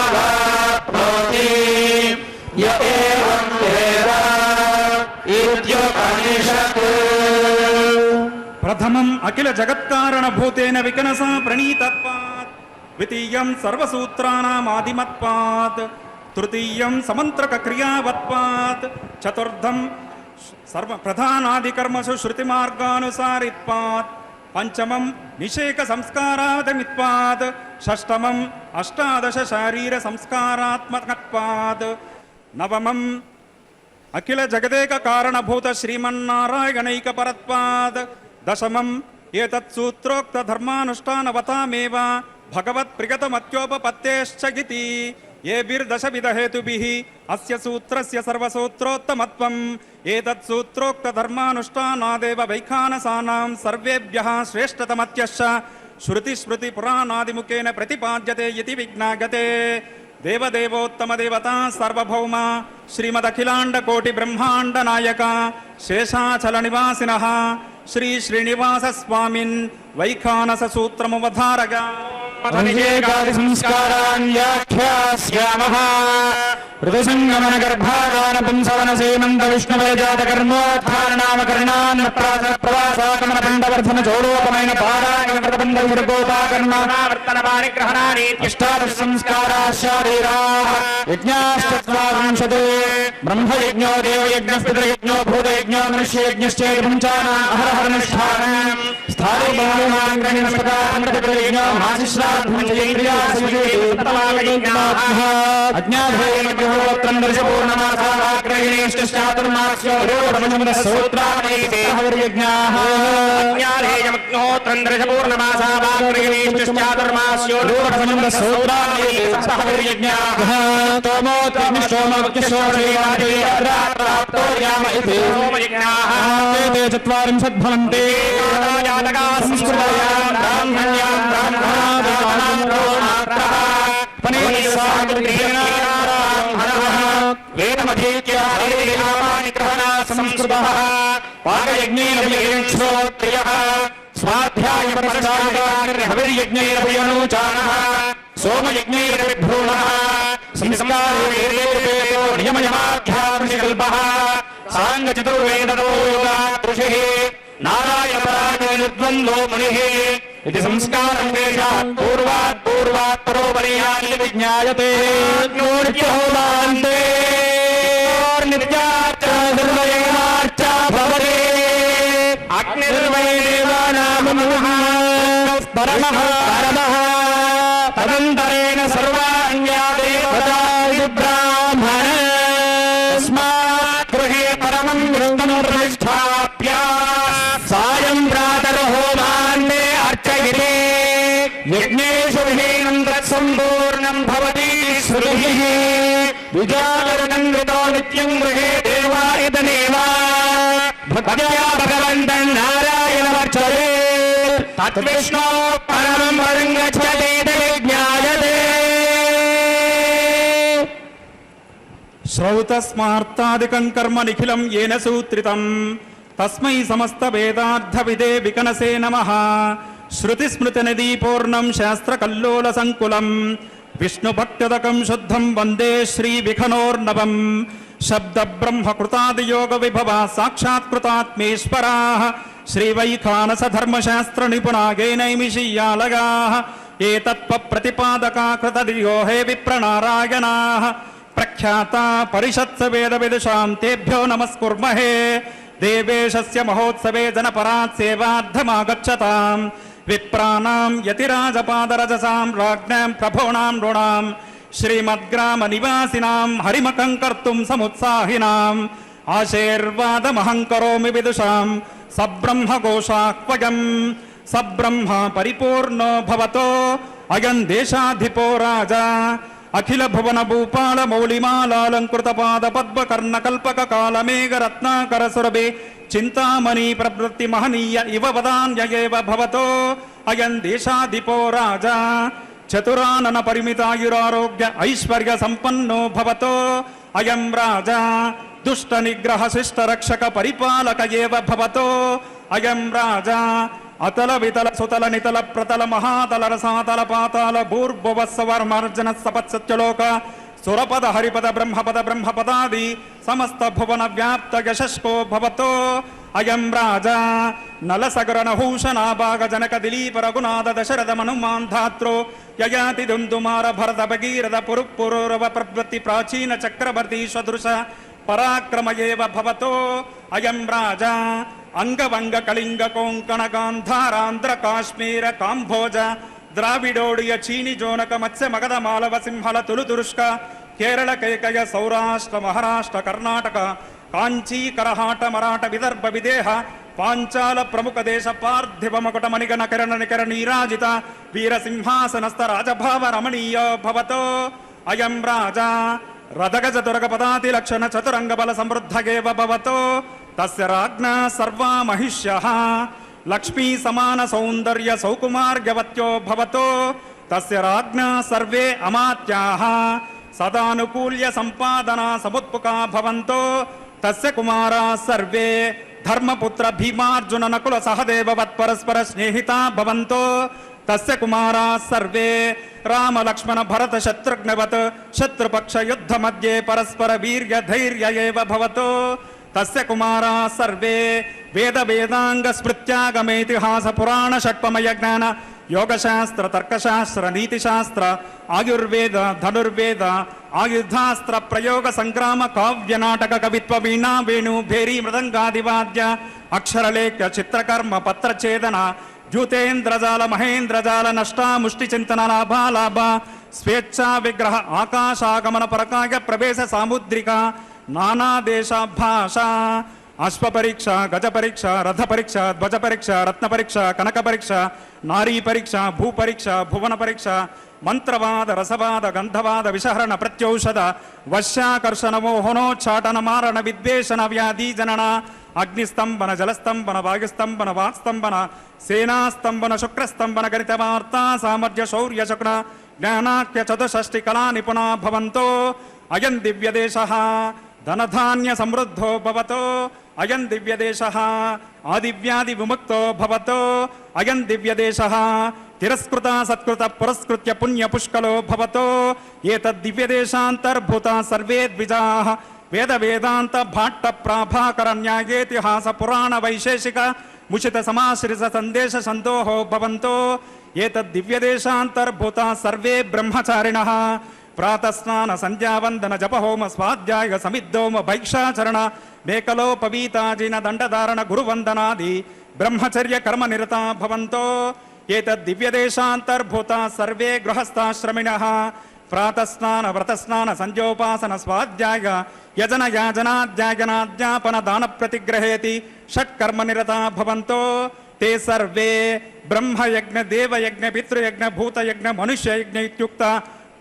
सायुज्यमवाप्नोति य एवं वेद इत्युपनिषत् प्रथमम् अखिल जगत्कारण भूतेन विकनसा प्रणीतत्वात् द्वितीयं सर्वसूत्राणाम् आदिमत्वात् तृतीयं समन्त्रक क्रियावत्वात् चतुर्थं सर्व प्रधानादिकर्मसु श्रुतिमार्गानुसारित्वात् पंचमं निषेक संस्कारादमित्वात् षष्ठमं अष्टादश शारीर संस्कारात्मकत्वात् నవమం అఖిల జగదేక కారణభూత శ్రీమన్నారాయణైక పరత్వాద్. దశమం ఏతత్ సూత్రోక్త ధర్మానుష్ఠానవతామేవ భగవత్ ప్రియతమత్యోపపత్తేశ్చగితి. ఏభిర్దశవిధ హేతుభిః అస్య సూత్రస్య సర్వసూత్రోత్తమత్వం. ఏతత్ సూత్రోక్త ధర్మానుష్ఠానాదేవ వైఖానసానాం సర్వేభ్యః శ్రేష్ఠతమత్యశ్చ శృతి స్మృతి పురాణాదిముఖేన ప్రతిపాద్యతే ఇతి విజ్ఞాయతే. దేవదేవోత్తమ దేవతా సార్వభౌమ శ్రీమదఖిలాండ కోటి బ్రహ్మాండ నాయక శేషాచల నివాసినః శ్రీ శ్రీనివాస స్వామిన్ వైఖానస సూత్రమువధారగా సంస్కారాన్యాఖ్యాస్యామః. ఋతుసంగమన గర్భాధాన పుంసవన సేమంత విష్ణువే జాత కర్మోద్ధారణామకరణాన్న ప్రవాసాగమన దండవర్ధన చౌడోపమైన పారాయణ వ్రతబంధ విరగోపాకర్మావర్తన పారిగ్రహణాని అష్టాదశ సంస్కారా శారీరాః. యజ్ఞాశ్చత్వారింశతే బ్రహ్మయజ్ఞో దేవయజ్ఞః పితృయజ్ఞో భూతయజ్ఞో మనుష్యయజ్ఞశ్చేతి పంచానాం అహరహరనుష్ఠానం. స్థాళీ బహుళాంగణిస్పదామృతయజ్ఞో మాసిశ్రాద్ధం చైత్ర్యాసయుజేతమాగయజ్ఞాః. అజ్ఞాధేయమగ్రహోత్రం దర్శపూర్ణమాసాగ్రహిణేశ్చాతుర్మాస్యో సూత్రామయజ్ఞాః. అజ్ఞాధేయమగ్రహోత్రం దర్శపూర్ణమాసాగ్రహిణేశ్చాతుర్మాస్యో సూత్రామయజ్ఞాః. చత్వారింశద్భవంతే సంస్కృతాయాం బ్రాహ్మణ్యాం బ్రాహ్మణాదికానాం రోమాత్రః. వేదమధీత్య సంస్కృతః. పాకయజ్ఞేన శ్రోత్రియః. స్వాధ్యాయపరచారిహవిర్యజ్ఞైరపయనూచానః. సోమయజ్ఞైర విభ్రూణః. సంస్కారేతో నియమయమాధ్యాత్మికల్పః. సాంగచతుర్వేదో యోగాదృషిః. నారాయణపరాయణద్వంద్వో మునిః. ఇది సంస్కారం దేశాత్ పూర్వాత్ పూర్వాత్ పరోపరియాని విజ్ఞాయతే. నోర్యోమాంతే నిత్యాచ్చ నిర్వయమాచ్చ భవతే. అగ్నిర్వైదేవానామః పరమః పరమః. తదంతరేణ సర్వాణ్యా దేవతా బ్రాహ్మణ. తస్మాత్ గృహే పరమం గృహం ప్రతిష్ఠాప్య సాయం ప్రాతర్హోమాన్నే అర్చయితే. యజ్ఞేషు విహీనం తత్సంపూర్ణం భవతి శృతిః. విజాగరణం కృతో నిత్యం గృహే దేవాయతనేవ. భక్త్యా భగవంతం నారాయణమర్చతే. తద్విష్ణో పరమం పరం గచ్చతి జ్ఞాయతే. శ్రౌతస్మార్తాదికం కర్మ నిఖిలం ఏన సూత్రితం తస్మై సమస్త వేదార్థ విదే వికనసే నమః. శృతిస్మృతి నదీ పూర్ణం శాస్త్రకల్లోల సంకులం విష్ణుభక్త్యదకం శుద్ధం వందే శ్రీ విఖనోర్నవం. శబ్ద బ్రహ్మకృతాదియోగ విభవ సాక్షాత్కృతాత్మేశ్వరాః. శ్రీవైఖానస ధర్మశాస్త్ర నిపుణాగే నైమిషీయాలగాః. ఏతత్వ ప్రతిపాదకా కృతదియో హే విప్రనారాయణాః. ప్రఖ్యాత పరిషత్స వేద విదుషాం తేభ్యో నమస్కుర్మహే. దేవేశస్య మహోత్సవే జనపరాత్ సేవార్థమాగచ్చతాం. విప్రాణాం యతిరాజపాదరజసాం రాజ్ఞాం ప్రభోణాం నృణాం. శ్రీమద్గ్రామ నివాసినాం హరిమకం కర్తుం సముత్సాహినాం. ఆశీర్వాదమహం కరోమి విదుషాం సబ్రహ్మఘోషాహ్వయం. సబ్రహ్మ పరిపూర్ణో భవతో అయం దేశాధిపో రాజా. అఖిల భువన భూపాల మౌళిమాలంకృత పాద పద్మకర్ణ కల్పక కాలమేఘ రత్నాకర సురభి చింతామణి ప్రవృత్తి మహనీయ ఇవ వదాన్యయేవ భవతో అయం దేశాధిపో రాజా. చతురానన పరిమితాయురారోగ్య ఐశ్వర్య సంపన్నో భవతో అయం రాజా. దుష్ట నిగ్రహ శిష్ట రక్షక పరిపాలక ఏవ భవతో అయం రాజా. అతల వితల సుతల నితల ప్రతల మహాతల రసాతల పాతాల భూర్భువస్వర్మర్జన సపత్సత్యలోక సురపద హరిపద బ్రహ్మపదాది సమస్త భువన వ్యాప్త యశస్కో భవతో అయం రాజా. నలసగర నభూషణాభాగ జనక దిలీప రఘునాథ దశరథ మనుమాన్ ధాత్రో యయాతి దుందుమార భరత భగీరథ పురుపురవ ప్రవృత్తి ప్రాచీన చక్రవర్తి సదృశ పరాక్రమ ఏవ భవతో అయం రాజా. అంగవంగ కళింగ కోంకణ గాంధారాంధ్ర కాశ్మీర కాంభోజ ద్రావిడోడియ చీని జోనక మత్స్య మగధ మాలవ సింహల తులు తురుష్క కేరళ కైకయ సౌరాష్ట్ర మహారాష్ట్ర కర్ణాటక కాంచీ కరహాట మరాఠ విదర్భ విదేహ పాంచాల ప్రముఖ దేశ పార్థివ మకుట మణిగణ కిరణ నికర నీరాజిత వీరసింహాసనస్థ రాజభావ రమణీయ భవతో అయం రాజా రథగజ దుర్గ పదాతి లక్షణ చతురంగ బల సమృద్ధగేవ భవతో తస్య రాజ్ఞా సర్వా మహిష్యః లక్ష్మీ సమాన సౌందర్య సౌకుమార్గవత్యో భవతో తస్య రాజ్ఞా సర్వే అమాత్యాః సదానుకూల్య సంపాదన సముత్పుకా భవంతో తస్య కుమారా సర్వే ధర్మపుత్ర భీమార్జున నకుల సహదేవ వత్పరస్పర స్నేహితా భవంతో తస్య కుమారా సర్వే రామ లక్ష్మణ భరత శత్రుఘ్నవత్ శత్రుపక్ష యుద్ధ మధ్యే పరస్పర వీర్య ధైర్య ఏవ భవతో తస్య కుమారా సర్వే వేద వేదాంగ స్మృత్యాగమేతిహాస పురాణ షట్పమయ జ్ఞాన యోగశాస్త్ర తర్కశాస్త్ర నీతిశాస్త్ర ఆయుర్వేద ధనుర్వేద ఆయుధాస్త్ర ప్రయోగ సంగ్రామ కావ్య నాటక కవిత్వ వీణా వేణు భేరీ మృదంగాదివాద్య అక్షరలేఖ్య చిత్రకర్మ పత్రఛేదన జ్యూతేంద్రజాల మహేంద్రజాల నష్టా ముష్టి చింతన లాభాలాభ స్వేచ్ఛా విగ్రహ ఆకాశాగమన పరకాయ ప్రవేశ సాముద్రిక నానాదేశ భాష అశ్వ పరీక్ష గజ పరీక్ష రథ పరీక్ష ధ్వజ పరీక్ష రత్న పరీక్ష కనక పరీక్ష నారీ పరీక్ష భూ పరీక్ష భువన పరీక్ష మంత్రవాద రసవాద గంధవాద విషహరణ ప్రత్యౌషధ వశ్యాకర్షణ మోహనోచ్చాటన మారణ విద్వేషణ వ్యాధి జనన అగ్నిస్తంభన జలస్తంభన వాయుస్తంభన వాక్స్తంభన సేనాస్తంభన శుక్రస్తంభన గణిత వార్తా సామర్థ్య శౌర్య శకున జ్ఞానాఖ్య చతుషష్టి కళా నిపుణా భవంతో అయం దివ్యదేశః ధనధాన్య సమృద్ధో భవతో అయం దివ్యదేశః ఆదివ్యాధి విముక్తో భవతో అయం దివ్యదేశః తిరస్కృత సత్కృత పురస్కృత్య పుణ్య పుష్కలో భవతో ఏతద్దివ్యదేశాంతర్భూత సర్వే ద్విజాః వేద వేదాంత భాట్ట ప్రాభాకర న్యాయేతిహాస పురాణ వైశేషిక ముచిత సమాశ్రిత సందేశ సందోహో భవంతో ఏతద్దివ్యదేశాంతర్భూత సర్వే బ్రహ్మచారిణః ప్రాతస్నాన సంధ్యావందన జపహోమ స్వాధ్యాయ సమిద్దోమ భైక్షాచరణ మేకలోపవీతాజిన దండధారణ గురువందనాది బ్రహ్మచర్య కర్మ నిరతా భవంతో ఏతద్దివ్యదేశాంతర్భూత సర్వే గృహస్థాశ్రమిణః ప్రాతస్నాన వ్రతస్నాన సంధ్యోపాసన స్వాధ్యాయ యజన యాజనాధ్యాయనాధ్యాపన దాన ప్రతిగ్రహేతి షట్కర్మ నిరతా భవంతో ते सर्वे ब्रह्मयज्ञ देवयज्ञ पितृयज्ञ भूतयज्ञ मनुष्ययज्ञ इत्युक्त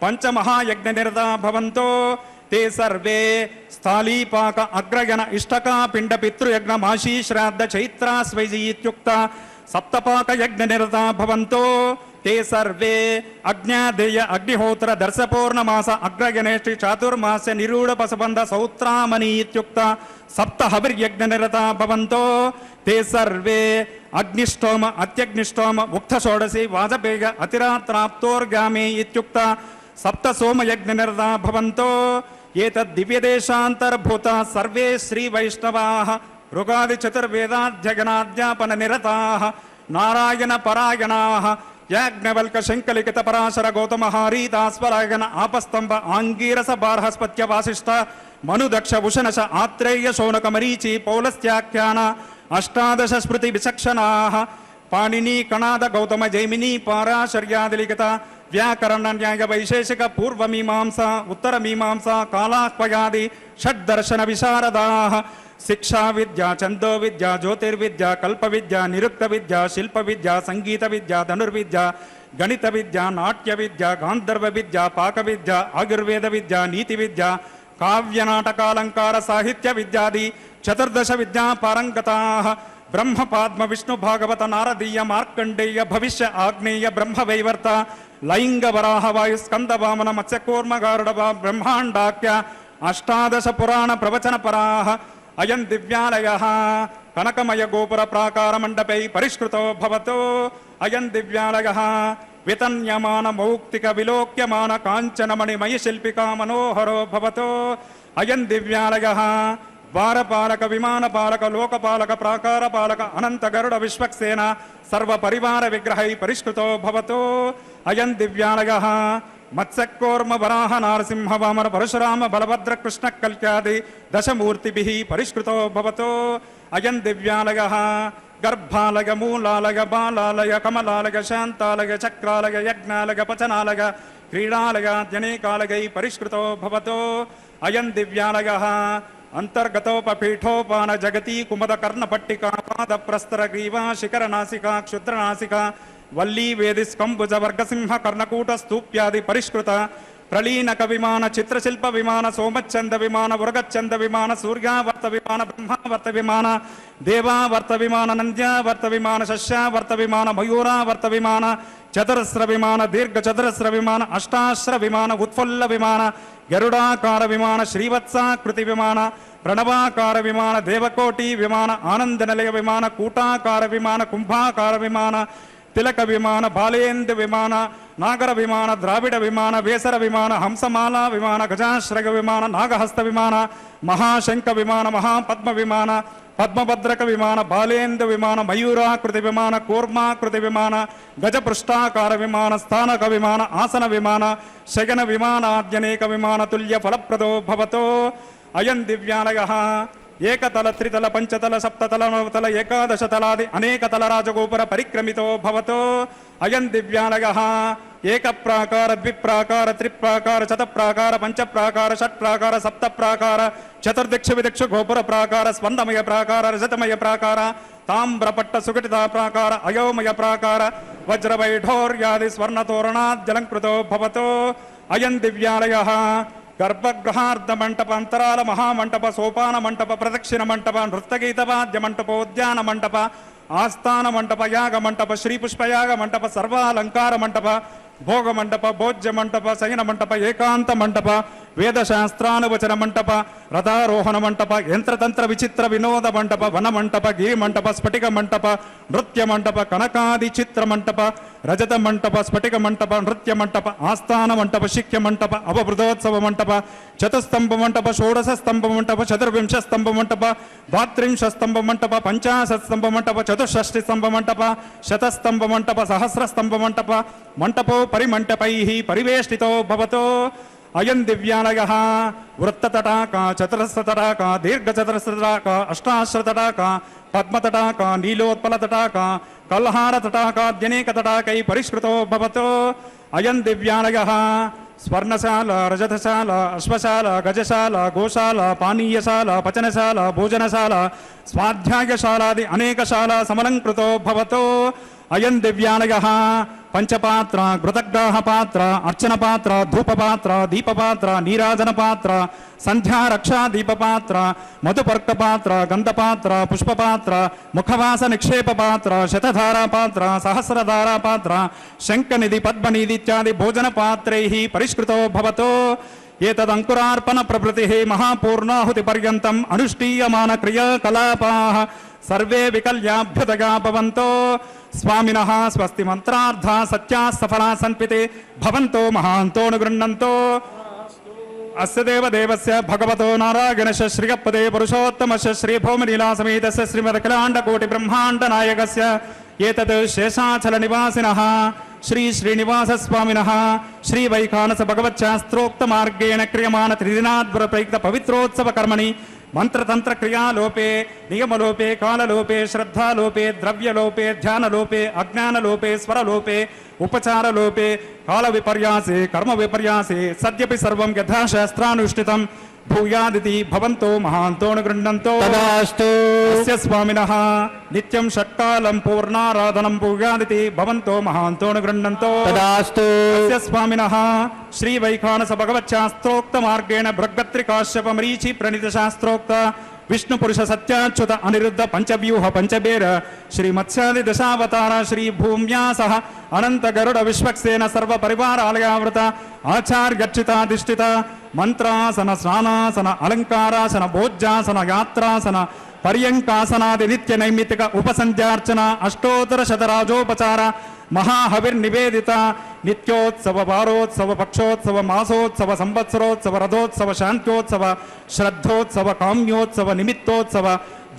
पंचमहायज्ञ निरता भवन्तो ते सर्वे स्थालीपाक अग्रगण इष्टका पिंड पितृयज्ञ माशी श्राद्ध चैत्रा स्वैजी इत्युक्त सप्तपाक यज्ञ निरता भवन्तो ते सर्वे अग्न्यादेय अग्निहोत्र दर्शपूर्णमास अग्रगणेष्टि चातुर्मास्य निरूढ पसबंध सौत्रामणि इत्युक्त सप्त हविर्यज्ञ निरता भवन्तो ते सर्वे अग्निष्टोम अत्यग्निष्टोम उक्त षोडशी वाजपेय अतिरात्राप्तोर्गामी इत्युक्त सप्त सोमयज्ञ निरता भवन्तो एतद्दिव्यदेशान्तर्भूता सर्वे श्री वैष्णवाः ऋगादि चतुर्वेदाध्ययनाध्यापन निरताः नारायण परायणाः याज्ञवल्क शंकलिखित पराशर गौतम हारीदास्वरायण आपस्तंभ आंगीरस बार्हस्पत्य वासिष्ठ मनुदक्ष उशनश आत्रेय शौनक मरीचि पौलस्त्याख्यान अष्टादश स्मृति विचक्षणाः पाणिनी कणाद गौतम जैमिनी पाराशर्यादिलिखित व्याकरण न्याय वैशेषिक पूर्व मीमांसा उत्तर मीमांसा कालाह्वयादि षड्दर्शन विशारदाः शिक्षा विद्या छंदो विद्या ज्योतिर्विद्या कल्प विद्या निरुक्त विद्या शिल्प विद्या संगीत विद्या धनुर्विद्या गणित विद्या नाट्य विद्या गांधर्व विद्या पाक विद्या आयुर्वेद विद्या नीति विद्या काव्य नाटकालंकार साहित्य विद्यादि चतुर्दश विद्या पारंगताः ब्रह्म पाद्म विष्णु भागवत नारदीय मार्कंडेय भविष्य आग्नेय ब्रह्म वैवर्त लैंग वराह वायु स्कंद वामन मत्स्य कूर्म गारुड ब्रह्मांडाख्य अष्टादश पुराण प्रवचन पराः अयं दिव्यालयः कनकमय गोपुर प्राकार मंडपै परिष्कृतो भवतो अयं दिव्यालयः वितन्यमान मौक्तिक विलोक्यमान कांचनमणिमय शिल्पिका मनोहरो भवतो अयं दिव्यालयः द्वारपालक विमानपालक लोकपालक प्राकारपालक अनंत गरुड विश्वक्सेन सर्व परिवार विग्रहै परिष्कृतो भवतो अयं दिव्यालयः मत्स्यकूर्म वराह नारसिंह वामन परशुराम बलभद्र कृष्ण कल्क्यादि दशमूर्तिभिः परिष्कृतो भवतो अयं दिव्यालयः गर्भालय मूलालय बालालय कमलालय शांतालय चक्रालय यज्ञालय पचनालय क्रीडालयाद्यनेकालगै परिष्कृतो भवतो अयं दिव्यालयः अंतर्गतोपपीठोपान जगती कुमदकर्णपट्टिका पादप्रस्तरग्रीवा शिखरनासिका क्षुद्रनासिका वल्ली वेदिस्कंबुज वर्गसिंह कर्णकूट स्तूप्यादि परिष्कृत प्रलीनक विमान चित्रशिल्प विमान सोमचंद विमान वृगचंद विमान सूर्यावर्त विमान ब्रह्मावर्त विमान देवावर्त विमान नंद्यावर्त विमान शस्यावर्त विमान मयूरावर्त विमान चतुरस्र विमान दीर्घ चतुरस्र विमान अष्टाश्र विमान उत्फुल्ल विमान गरुडाकार विमान श्रीवत्साकृति विमान प्रणवाकार विमान देवकोटि विमान आनंद निलय विमान कूटाकार विमान कुंभाकार विमान तिलक विमान बालेन्द्र विमान नागर विमान द्राविड विमान वेसर विमान हंसमाला विमान गजाश्रग विमान नागहस्त विमान महाशंख विमान महापद्म विमान पद्मभद्रक विमान बालेन्द्र विमान मयूराकृति विमान कूर्माकृति विमान गजपृष्ठाकार विमान स्थानक विमान आसन विमान शयन विमानाद्यनेक विमान तुल्य फलप्रदो भवतो अयं दिव्यालयः ఏకతల త్రితల పంచతల సప్తతల నవతల ఏకాదశతలాది అనేకతల రాజగోపుర పరిక్రమితో భవతో అయం దివ్యాలయః ఏకప్రాకార ద్విప్రాకార త్రిప్రాకార శతప్రాకార పంచప్రాకార షట్ప్రాకార సప్తప్రాకార చతుర్దిక్ష విదిక్ష గోపుర ప్రాకార స్పందమయ ప్రాకార రజతమయ ప్రాకార తామ్రపట్ట సుఘటిత ప్రాకార అయోమయ ప్రాకార వజ్రవైఢోర్యాది స్వర్ణతోరణాద్యలంకృతో భవతో అయం దివ్యాలయః गर्भगृहार्ध मंटप अंतराल महामंटप सोपान मंटप प्रदक्षिण मंटप नृत्यगीतवाद्य मंटपोद्यान मंटप आस्थान मंटप याग मंटप श्री पुष्पयाग मंटप सर्वालंकार मंटप भोग मंटप भोज्य मंटप शयन मंटप एकांत मंटप वेदशास्त्रानुवचन मंटप रथारोहण मंटप यंत्रतंत्र विचित्र विनोद मंटप वन मंटप गिरि मंटप स्फटिक मंटप नृत्य मंटप कनकादि चित्र मंटप रजत मंटप स्फटिक मंटप नृत्य मंटप आस्थान मंटप शिक्य मंटप अवबृदोत्सव मंटप चतुस्तंभ मंटप षोडश स्तंभ मंटप चतुर्विंश स्तंभ मंटप द्वात्रिंश स्तंभ मंटप पंचाशत् स्तंभ मंटप चतुष्षष्टि स्तंभ मंटप शतस्तंभ मंटप सहस्र स्तंभ मंटप मंटपो परिमंटपैः परिवेष्टितो भवतो अयं दिव्यालयः वृत्ततटाका चतुरस्रतटाका दीर्घचतुरस्रतटाका अष्टाश्रतटाका पद्मतटाका नीलोत्पलतटाका कल्हारतटाकाद्यनेकतटाकै परिष्कृतो भवतो अयं दिव्यालयः स्वर्णशाला रजतशाला अश्वशाला गजशाला गोशाला पानीयशाला पचनशाला भोजनशाला स्वाध्यायशालादि अनेकशाला समलंकृतो भवतो अयं दिव्यालयः पंचपात्र घृतग्राह पात्र अर्चन पात्र धूप पात्र दीप पात्र नीराजन पात्र संध्या रक्षा दीप पात्र मधुपर्क पात्र गंध पात्र पुष्प पात्र मुखवास निक्षेप पात्र शतधारा पात्र सहस्रधारा पात्र शंखनिधि पद्मनिधि इत्यादि भोजन पात्रैः परिष्कृतो भवतो एतदंकुरार्पण प्रभृतिः महापूर्णाहुति पर्यन्तम् अनुष्ठीयमान क्रियाकलापाः सर्वे विकल्याभ्युदया भवन्तो स्वामिनः स्वस्ति मंत्रार्था सत्या सफला सन्पिते भवन्तो महान्तोऽनुगृह्णन्तो अस्य देवदेवस्य भगवतो नारायणस्य श्रीगपदे पुरुषोत्तमस्य श्रीभौमलीलासमेतस्य श्रीमद्खिलाण्डकोटिब्रह्माण्डनायकस्य एतत् शेषाचलनिवासिनः श्री श्रीनिवासस्वामिनः श्रीवैखानस भगवच्छास्त्रोक्तमार्गेण क्रियमाण त्रिदिनाद्वरप्रयुक्त पवित्रोत्सव कर्मणि मंत्रतंत्र क्रियालोपे नियमलोपे काललोपे श्रद्धालोपे द्रव्यलोपे ध्यानलोपे अज्ञानलोपे स्वरलोपे उपचारलोपे काल विपर्यासे कर्म विपर्यासे सद्यपि सर्वं यथाशास्त्रानुष्ठितं भूयादिति भवन्तो महान्तोऽनुगृह्णन्तो तदास्तु अस्य स्वामिनः नित्यं षट्कालं पूर्णाराधनं भूयादिति भवन्तो महान्तोऽनुगृह्णन्तो तदास्तु अस्य स्वामिनः श्री वैखानस भगवच्छास्त्रोक्त मार्गेण भृगत्रिकाश्यप मरीचि प्रणीत शास्त्रोक्त विष्णु पुरुष सत्याच्युत अनिरुद्ध पंचव्यूह पंचबेर श्री मत्स्यादि दशावतार श्री भूम्यासह अनंत गरुड़ विश्वक्सेन सर्व परिवार आलयावृत आचार्यच्युताधिष्ठित मंत्रासन स्नानासन अलंकारासन भोज्यासन यात्रासन पर्यंकासनादि नित्य नैमित्तिक उपसंध्यार्चना अष्टोत्तर शतराजोपचार महाहविर्निवेदित नित्योत्सव वारोत्सव पक्षोत्सव मासोत्सव संवत्सरोत्सव रथोत्सव शांत्योत्सव श्रद्धोत्सव काम्योत्सव निमित्तोत्सव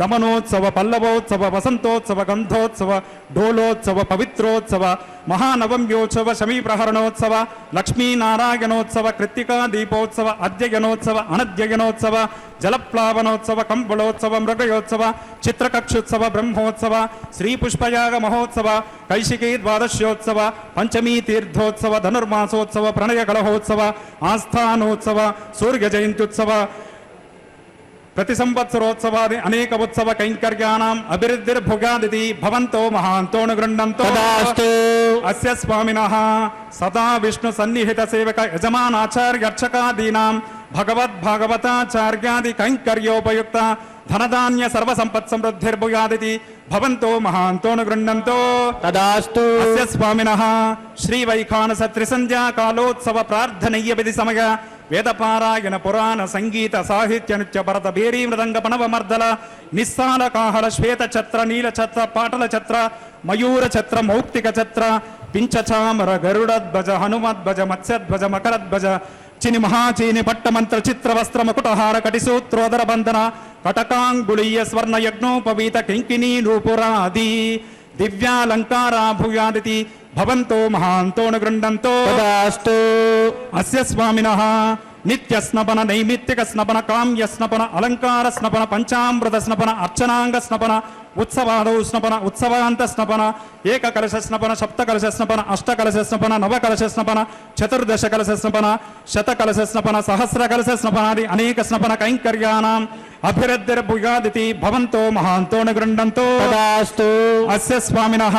దమనోత్సవ పల్లవోత్సవ వసంతోత్సవ గంధోత్సవ డోలోత్సవ పవిత్రోత్సవ మహానవమ్యోత్సవ శమీప్రహరణోత్సవ లక్ష్మీనారాయణోత్సవ కృత్తికా దీపోత్సవ అద్యయనోత్సవ అనద్యయనోత్సవ జలప్లావనోత్సవ కంబళోత్సవ మృగయోత్సవ చిత్రకక్షోత్సవ బ్రహ్మోత్సవ శ్రీపుష్పయాగ మహోత్సవ కైశికీ ద్వాదశ్యోత్సవ పంచమీ తీర్థోత్సవ ధనుర్మాసోత్సవ ప్రణయ కలహోత్సవ ఆస్థానోత్సవ సూర్య జయంత్యుత్సవ ప్రతి సంవత్సరోత్సవాది అనేక ఉత్సవ కైంకర్యాణం అభివృద్ధిర్భుగాదితి భవంతో మహాంతోను గృహంతో అస్య స్వామినః సదా విష్ణు సన్నిహిత సేవక యజమానాచార్యర్చకాదీనాం భగవద్భాగవతాచార్యాది కైంకర్యోపయుక్త ధనధాన్య సర్వసంపత్ సమృద్ధిర్భుగాదితి భవంతో మహాంతోను గృహంతో తదాస్తు అస్య స్వామినః శ్రీ వైఖానస త్రిసంధ్యా కాలోత్సవ ప్రార్థనీయ విధి సమయ వేదపారాయణ పురాణ సంగీత సాహిత్య నృత్య భరత భేరీ మృదంగ పణవ మర్దల నిస్సాల కాహల శ్వేత ఛత్ర నీల ఛత్ర పాటల ఛత్ర మయూర ఛత్ర మౌక్తిక ఛత్ర పింఛచామర గరుడధ్వజ హనుమధ్వజ మత్స్యధ్వజ మకరధ్వజ చిని మహాచీని పట్టమంత్ర చిత్ర వస్త్ర మకుటహార కటిసూత్రోదర బంధన కటకాంగుళీయ స్వర్ణ యజ్ఞోపవీత కింకినీ నూపురాది దివ్యాలంకారా భూయాదితి భవంతో మహాంతోను గృహంతో తదాస్తు అస్య స్వామినః నిత్య స్నపన నైమిత్తిక స్నపన కామ్య స్నపన అలంకార స్నపన పంచామృత స్నపన అర్చనాంగ స్నపన ఉత్సవాదౌ స్నపన ఉత్సవాంత స్నపన ఏకకలశ స్నపన సప్తకలశ స్నపన అష్టకలశ స్నపన నవకలశ స్నపన చతుర్దశ కలశ స్నపన శతకలశ స్నపన సహస్ర కలశ స్నపనాది అనేక స్నపన కైంకర్యాణం అభివృద్ధిర్భుగాదితి భవంతో మహాంతోను గృహంతో తదాస్తు అస్య స్వామినః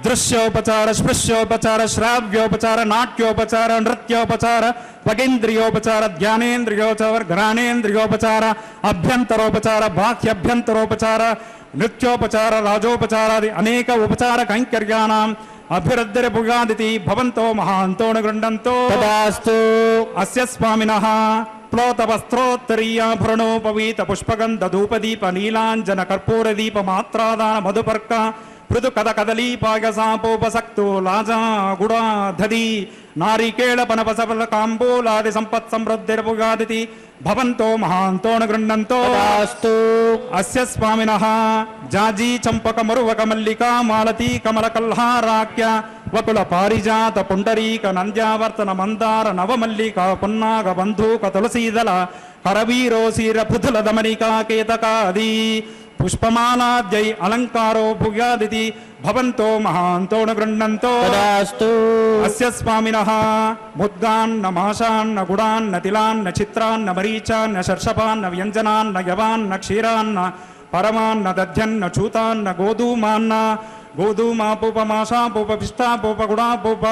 దృశ్యోపచార స్పృశ్యోపచార శ్రావ్యోపచార నాట్యోపచార నృత్యోపచార వగేంద్రియోపచార ధ్యానేంద్రియోపచార ఘ్రాణేంద్రియోపచార అభ్యంతరోపచార బాహ్యభ్యంతరోపచార నృత్యోపచార రాజోపచారాది అనేక ఉపచార కైంకర్యాణం అభివృద్ధిర్భుగాదితి భవంతో మహాంతోను గృహంతో తదాస్తు అస్య స్వామినః ప్లోత వస్త్రోత్తరీయాభరణోపవీత పుష్పగంధ ధూపదీప నీలాంజన కర్పూర దీప మాత్రాదాన మధుపర్క మృదు కథ కదలీ పాయసాపోపసక్తో లాజా గుడా దధి నారికేళ పనపసఫల కాంబూలాది సంపత్ సమృద్ధిర్భుగాదితి భవంతో మహాంతోను గృహంతో తదాస్తు అస్య స్వామినః జాజీ చంపక మరువక మల్లికా మాలతీ కమల కల్హారాఖ్య వకుల పారిజాత పుండరీక నంద్యావర్తన మందార నవమల్లిక పున్నాగ బంధూక తులసీదల కరవీరోశీర పృథుల దమనికా కేతకాది పుష్పమాలాద్యై అలంకారో భుగాదితి భవంతో మహాంతోను గృహంతో తదాస్తు అస్య స్వామినః ముద్గాన్న మాషాన్న గుడాన్న తిలాన్న చిత్రాన్న మరీచాన్న శర్షపాన్న వ్యంజనాన్న యవాన్న క్షీరాన్న పరమాన్న దధ్యన్న చూతాన్న గోధూమాన్న గోధూమాపూప మాషాపూప పిష్టాపూప గుడాపూప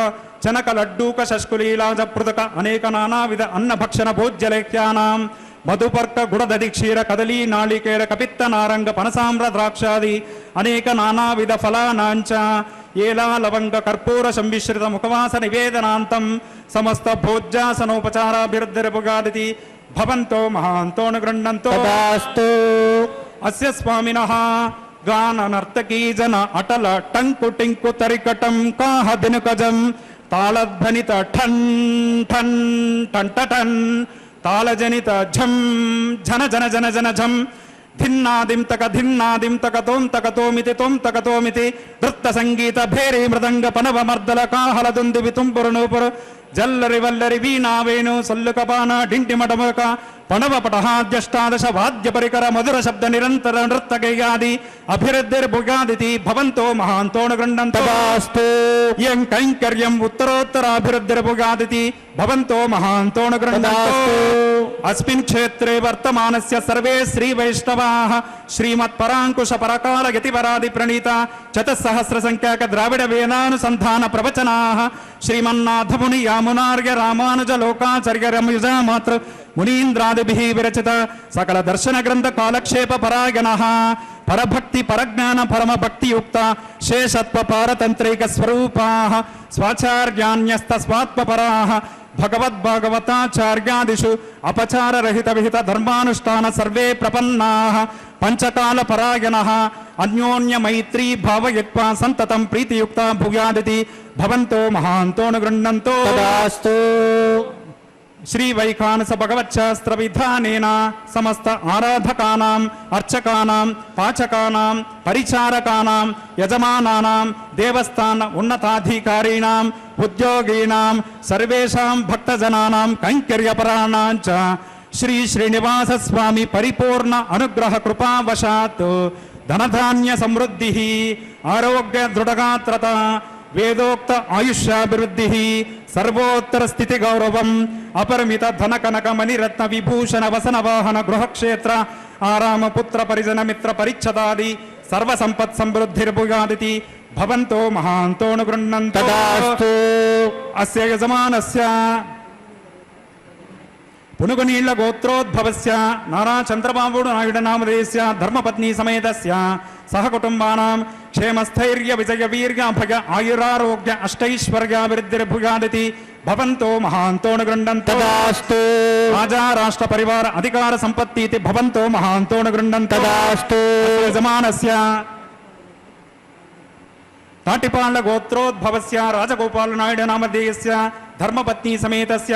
చనక లడ్డూక శష్కులీలాజ పృథక అనేక నానావిధ అన్న భక్షణ భోజ్యలేఖ్యానాం మధుపర్క గుడదధి క్షీర కదలీ నాళికేర కపిత్త నారంగ పనసామ్ర ద్రాక్షాది అనేక నానావిధ ఫలానాంచ ఏలా లవంగ కర్పూర సంమిశ్రిత ముఖవాస నివేదనాంతం సమస్త భోజ్యాసనోపచారాభివృద్ధిర్భుగాదితి భవంతో మహాంతోను గృహంతో తదాస్తు అస్య స్వామినః గాన నర్తకీ జన అటల టంకు టింకు తరికటం కాహ దినుకజం తాళధ్వనిత ఠన్ ఠన్ టన్ టన్ తాళజనిత ఝం ఝన జన జన జన ఝం ధిన్నాదిం తక తోం తక తోమితి నృత్త సంగీత భేరీ మృదంగ పనవ మర్దల కాహల దుందువి తుంపురు నూపురు జల్లరి వల్లరి వీణా వేణు సల్లుకపాన డింటి మటమక పణవ పటహాద్యష్టాదశ వాద్య పరికర మధుర శబ్ద నిరంతర నృత్త గేయాది అభివృద్ధిర్భుగాదితి భవంతో మహాంతోను గృహంతో తదాస్తు యం కైంకర్యం ఉత్తరోత్తరాభివృద్ధిర్భుగాదితి భవంతో మహాంతోను గృహంతో అస్మిన్ క్షేత్రే వర్తమానస్య సర్వే శ్రీ వైష్ణవాః శ్రీమత్ పరాంకుశ పరకాల యతివరాది ప్రణీత చతుస్సహస్ర సంఖ్యాక ద్రావిడ వేదానుసంధాన ప్రవచనాః శ్రీమన్నాథ ముని యామునార్య రామానుజ లోకాచార్య రమయుజ మాతృ మునీంద్రాదిభిః విరచిత సకల దర్శన గ్రంథ కాలక్షేప పరాయణః పరభక్తి పరజ్ఞాన పరమ భక్తియుక్త శేషత్వ పారతంత్రైక స్వరూపాః స్వాచార్యాన్యస్త స్వాత్మపరాః భగవద్భాగవతాచార్యాదిషు అపచార రహిత విహిత ధర్మానుష్ఠాన సర్వే ప్రపన్నాః పంచకాల పరాయణః అన్యోన్య మైత్రీ భావయత్వా సంతతం ప్రీతియుక్త భూయాదితి భవంతో మహాంతోను గృహంతో తదాస్తు श्रीवैखानस भगवच्छास्त्र विधानेन समस्त आराधकानां अर्चकानां पाचकानां परिचारकानां यजमानानां देवस्थान उन्नताधिकारीणां उद्योगीनां सर्वेषां भक्तजनानां कैङ्कर्यपराणां च श्री श्रीनिवास स्वामी परिपूर्ण अनुग्रह कृपावशात् धनधान्य समृद्धिः आरोग्य दृढगात्रता वेदोक्त आयुष्याभिवृद्धिः सर्वोत्तर स्थिति गौरवम् अपरिमित धन कनक मणिरत्न विभूषण वसन वाहन गृहक्षेत्र आराम पुत्र परिजन मित्र परिच्छदादि सर्व संपत् समृद्धिर्भुगादिति भवन्तो महान्तोऽनुगृह्णन्तु तदास्तु अस्य यजमानस्य पुनुगनीళ్ల గోత్రోద్భవస్య నారా చంద్రబాబు నాయుడు నామధేయస్య ధర్మపత్ని సమేతస్య సహ కుటుంబానాం క్షేమస్థైర్య విజయ వీర్య భయ ఆయురారోగ్య అష్టైశ్వర్యాభివృద్ధిర్భుగాదితి భవంతో మహాంతోనుగృహంతో तदास्तु రాజా రాష్ట్ర పరివార అధికార సంపత్తితి భవంతో మహాంతోనుగృహంతో तदास्तु యజమానస్య తాటిపాళ్ల గోత్రోద్భవస్య రాజగోపాల నాయుడు నామధేయస్య ధర్మపత్ని సమేతస్య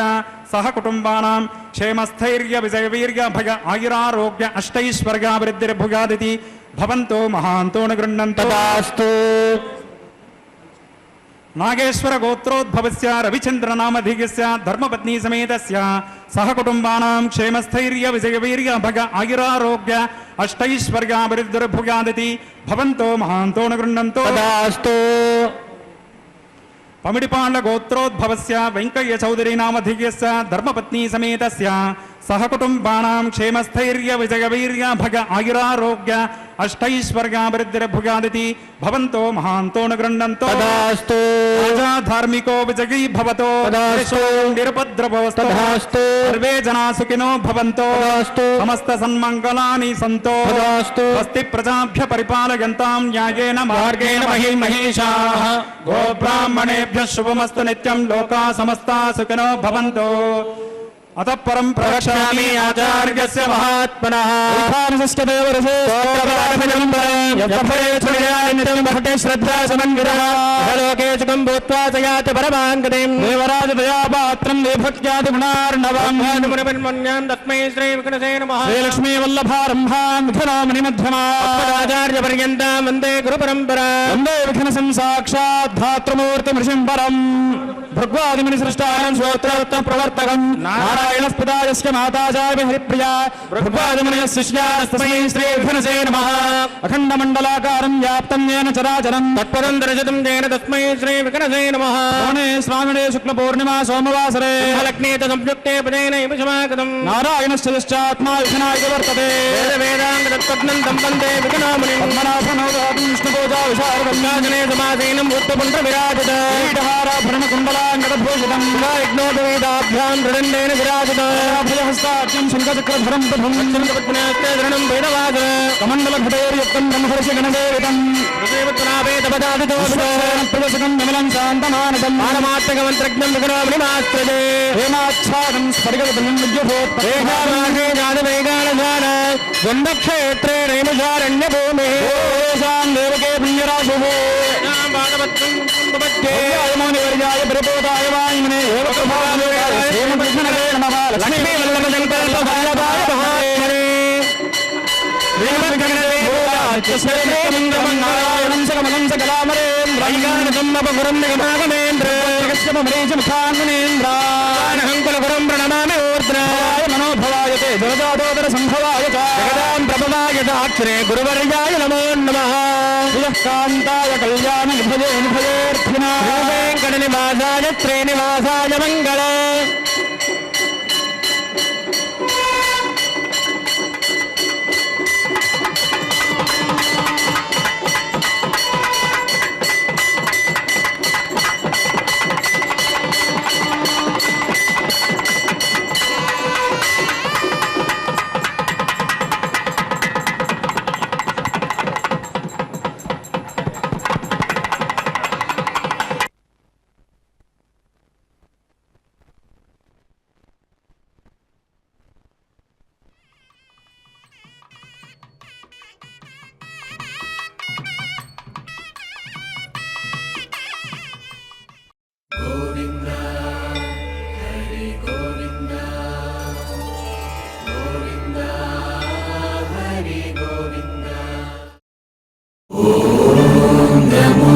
సహ కుటుంబానాం క్షేమస్థైర్య విజయవీర్య భయ ఆయురారోగ్య అష్టైశ్వర్యాభివృద్ధిర్భుగాదితి భవంతో మహాంతోనుగృహంతో तदास्तु नागेश्वर गोत्रोद्भवस्य रविचंद्र नामधेयस्य धर्मपत्नी समेतस्य सह कुटुंबानां क्षेमस्थैर्य विजयवीर्य भग आयुरारोग्य अष्टैश्वर्याभिवृद्धिर्भुगादिति भवन्तो महान्तोऽनुगृह्णन्तु तदास्तु पमिडिपाण्ड गोत्रोद्भवस्य वेंकయ్య चौधरी नामधेयस्य धर्मपत्नी समेतस्य सह कुटुंबानां क्षेमस्थैर्य विजयवीर्य भग आयुरारोग्य अष्टैश्वर्याभिवृद्धिर्भुगादिति भवन्तो महान्तोऽनुगृह्णन्तु तदास्तु राजा धार्मिको विजयी भवतो तदास्तु निरपद्रवोस्तु तदास्तु सर्वे जना सुखिनो भवन्तो तदास्तु समस्त सन्मङ्गलानि सन्तो तदास्तु स्वस्ति प्रजाभ्य परिपालयन्तां न्यायेन मार्गेण महिमहेशाः गोब्राह्मणेभ्यः शुभमस्तु नित्यं लोकाः समस्ताः सुखिनो भवन्तो अतः परं प्रवक्ष्यामि आचार्यस्य महात्मनः श्रद्धा समन्वितः लोके सुखं भूत्वा च याति परमाङ्गतिं देवराजदयापात्रं देवभक्त्यादि गुणार्णवं मुनिमन्मन्यां तस्मै श्रीविष्णवे नमः श्रीलक्ष्मी वल्लभारम्भां आचार्यपर्यन्तां वन्दे गुरुपरम्परा वन्दे विघ्नसं साक्षात् धातृमूर्तिमृषिं परम् भृग्वादिमुनि सृष्टानं श्रोत्रोत्तम प्रवर्तकं नारायणस्पदायस्य माताचार्य हरिप्रिया भृग्वादिमुनयः शिष्यास्तस्मै श्री विघ्नसे नमः अखण्डमण्डलाकारं व्याप्तं येन चराचरं तत्परं दर्शितं येन तस्मै श्री विघ्नसे नमः श्रावणे श्रावणे शुक्लपूर्णिमा सोमवासरे लग्ने च संयुक्ते पदेनैव समागतं नारायणस्य यश्चात्मा विघ्नाय वर्तते वेदाङ्गतत्त्वज्ञं सम्बन्धे विघ्नामुनिं पद्मनाभनवदातं विष्णुपूजा विशारदं नाजने समासेनं भूतपुण्ड्रविराजत ीडहाराभरणकुण्डलाङ्गदभूषितं यज्ञोपवीताभ्यां दृढण्डेन विराजत हस्ताख्यं शङ्खचक्रधरं प्रभुं चन्द्रपत्नास्ते दृढं वेदवाद कमण्डलघटैर्युक्तं ब्रह्मर्षिगणदेवितं प्रदर्शकं विमलं शान्तमानसं पारमात्मकमन्त्रज्ञं विघ्नामुनिमास्त्रजे हेमाच्छादं स्फटिकविधं विद्युभूत्रेहामाहे जातवैगानजान द्वन्द्वक्षेत्रे नैमशारण्यभूमिः येषां देवके पुण्यराशुः वर्याय प्रबोधाय वायुमने नारायणं सकमलं सकलामरेन्द्रमुखान्मुनेन्द्राकुलगुरुं प्रणमामि ऊर्ध्वाय मनोभवाय ते जगदादोदर संभवाय जगदां प्रभवाय अक्षरे गुरुवर्याय नमो नमः कान्ताय कल्याण निभये निभयेऽर्थिना वेङ्कटनिवासाय श्रीनिवासाय मङ्गल नमो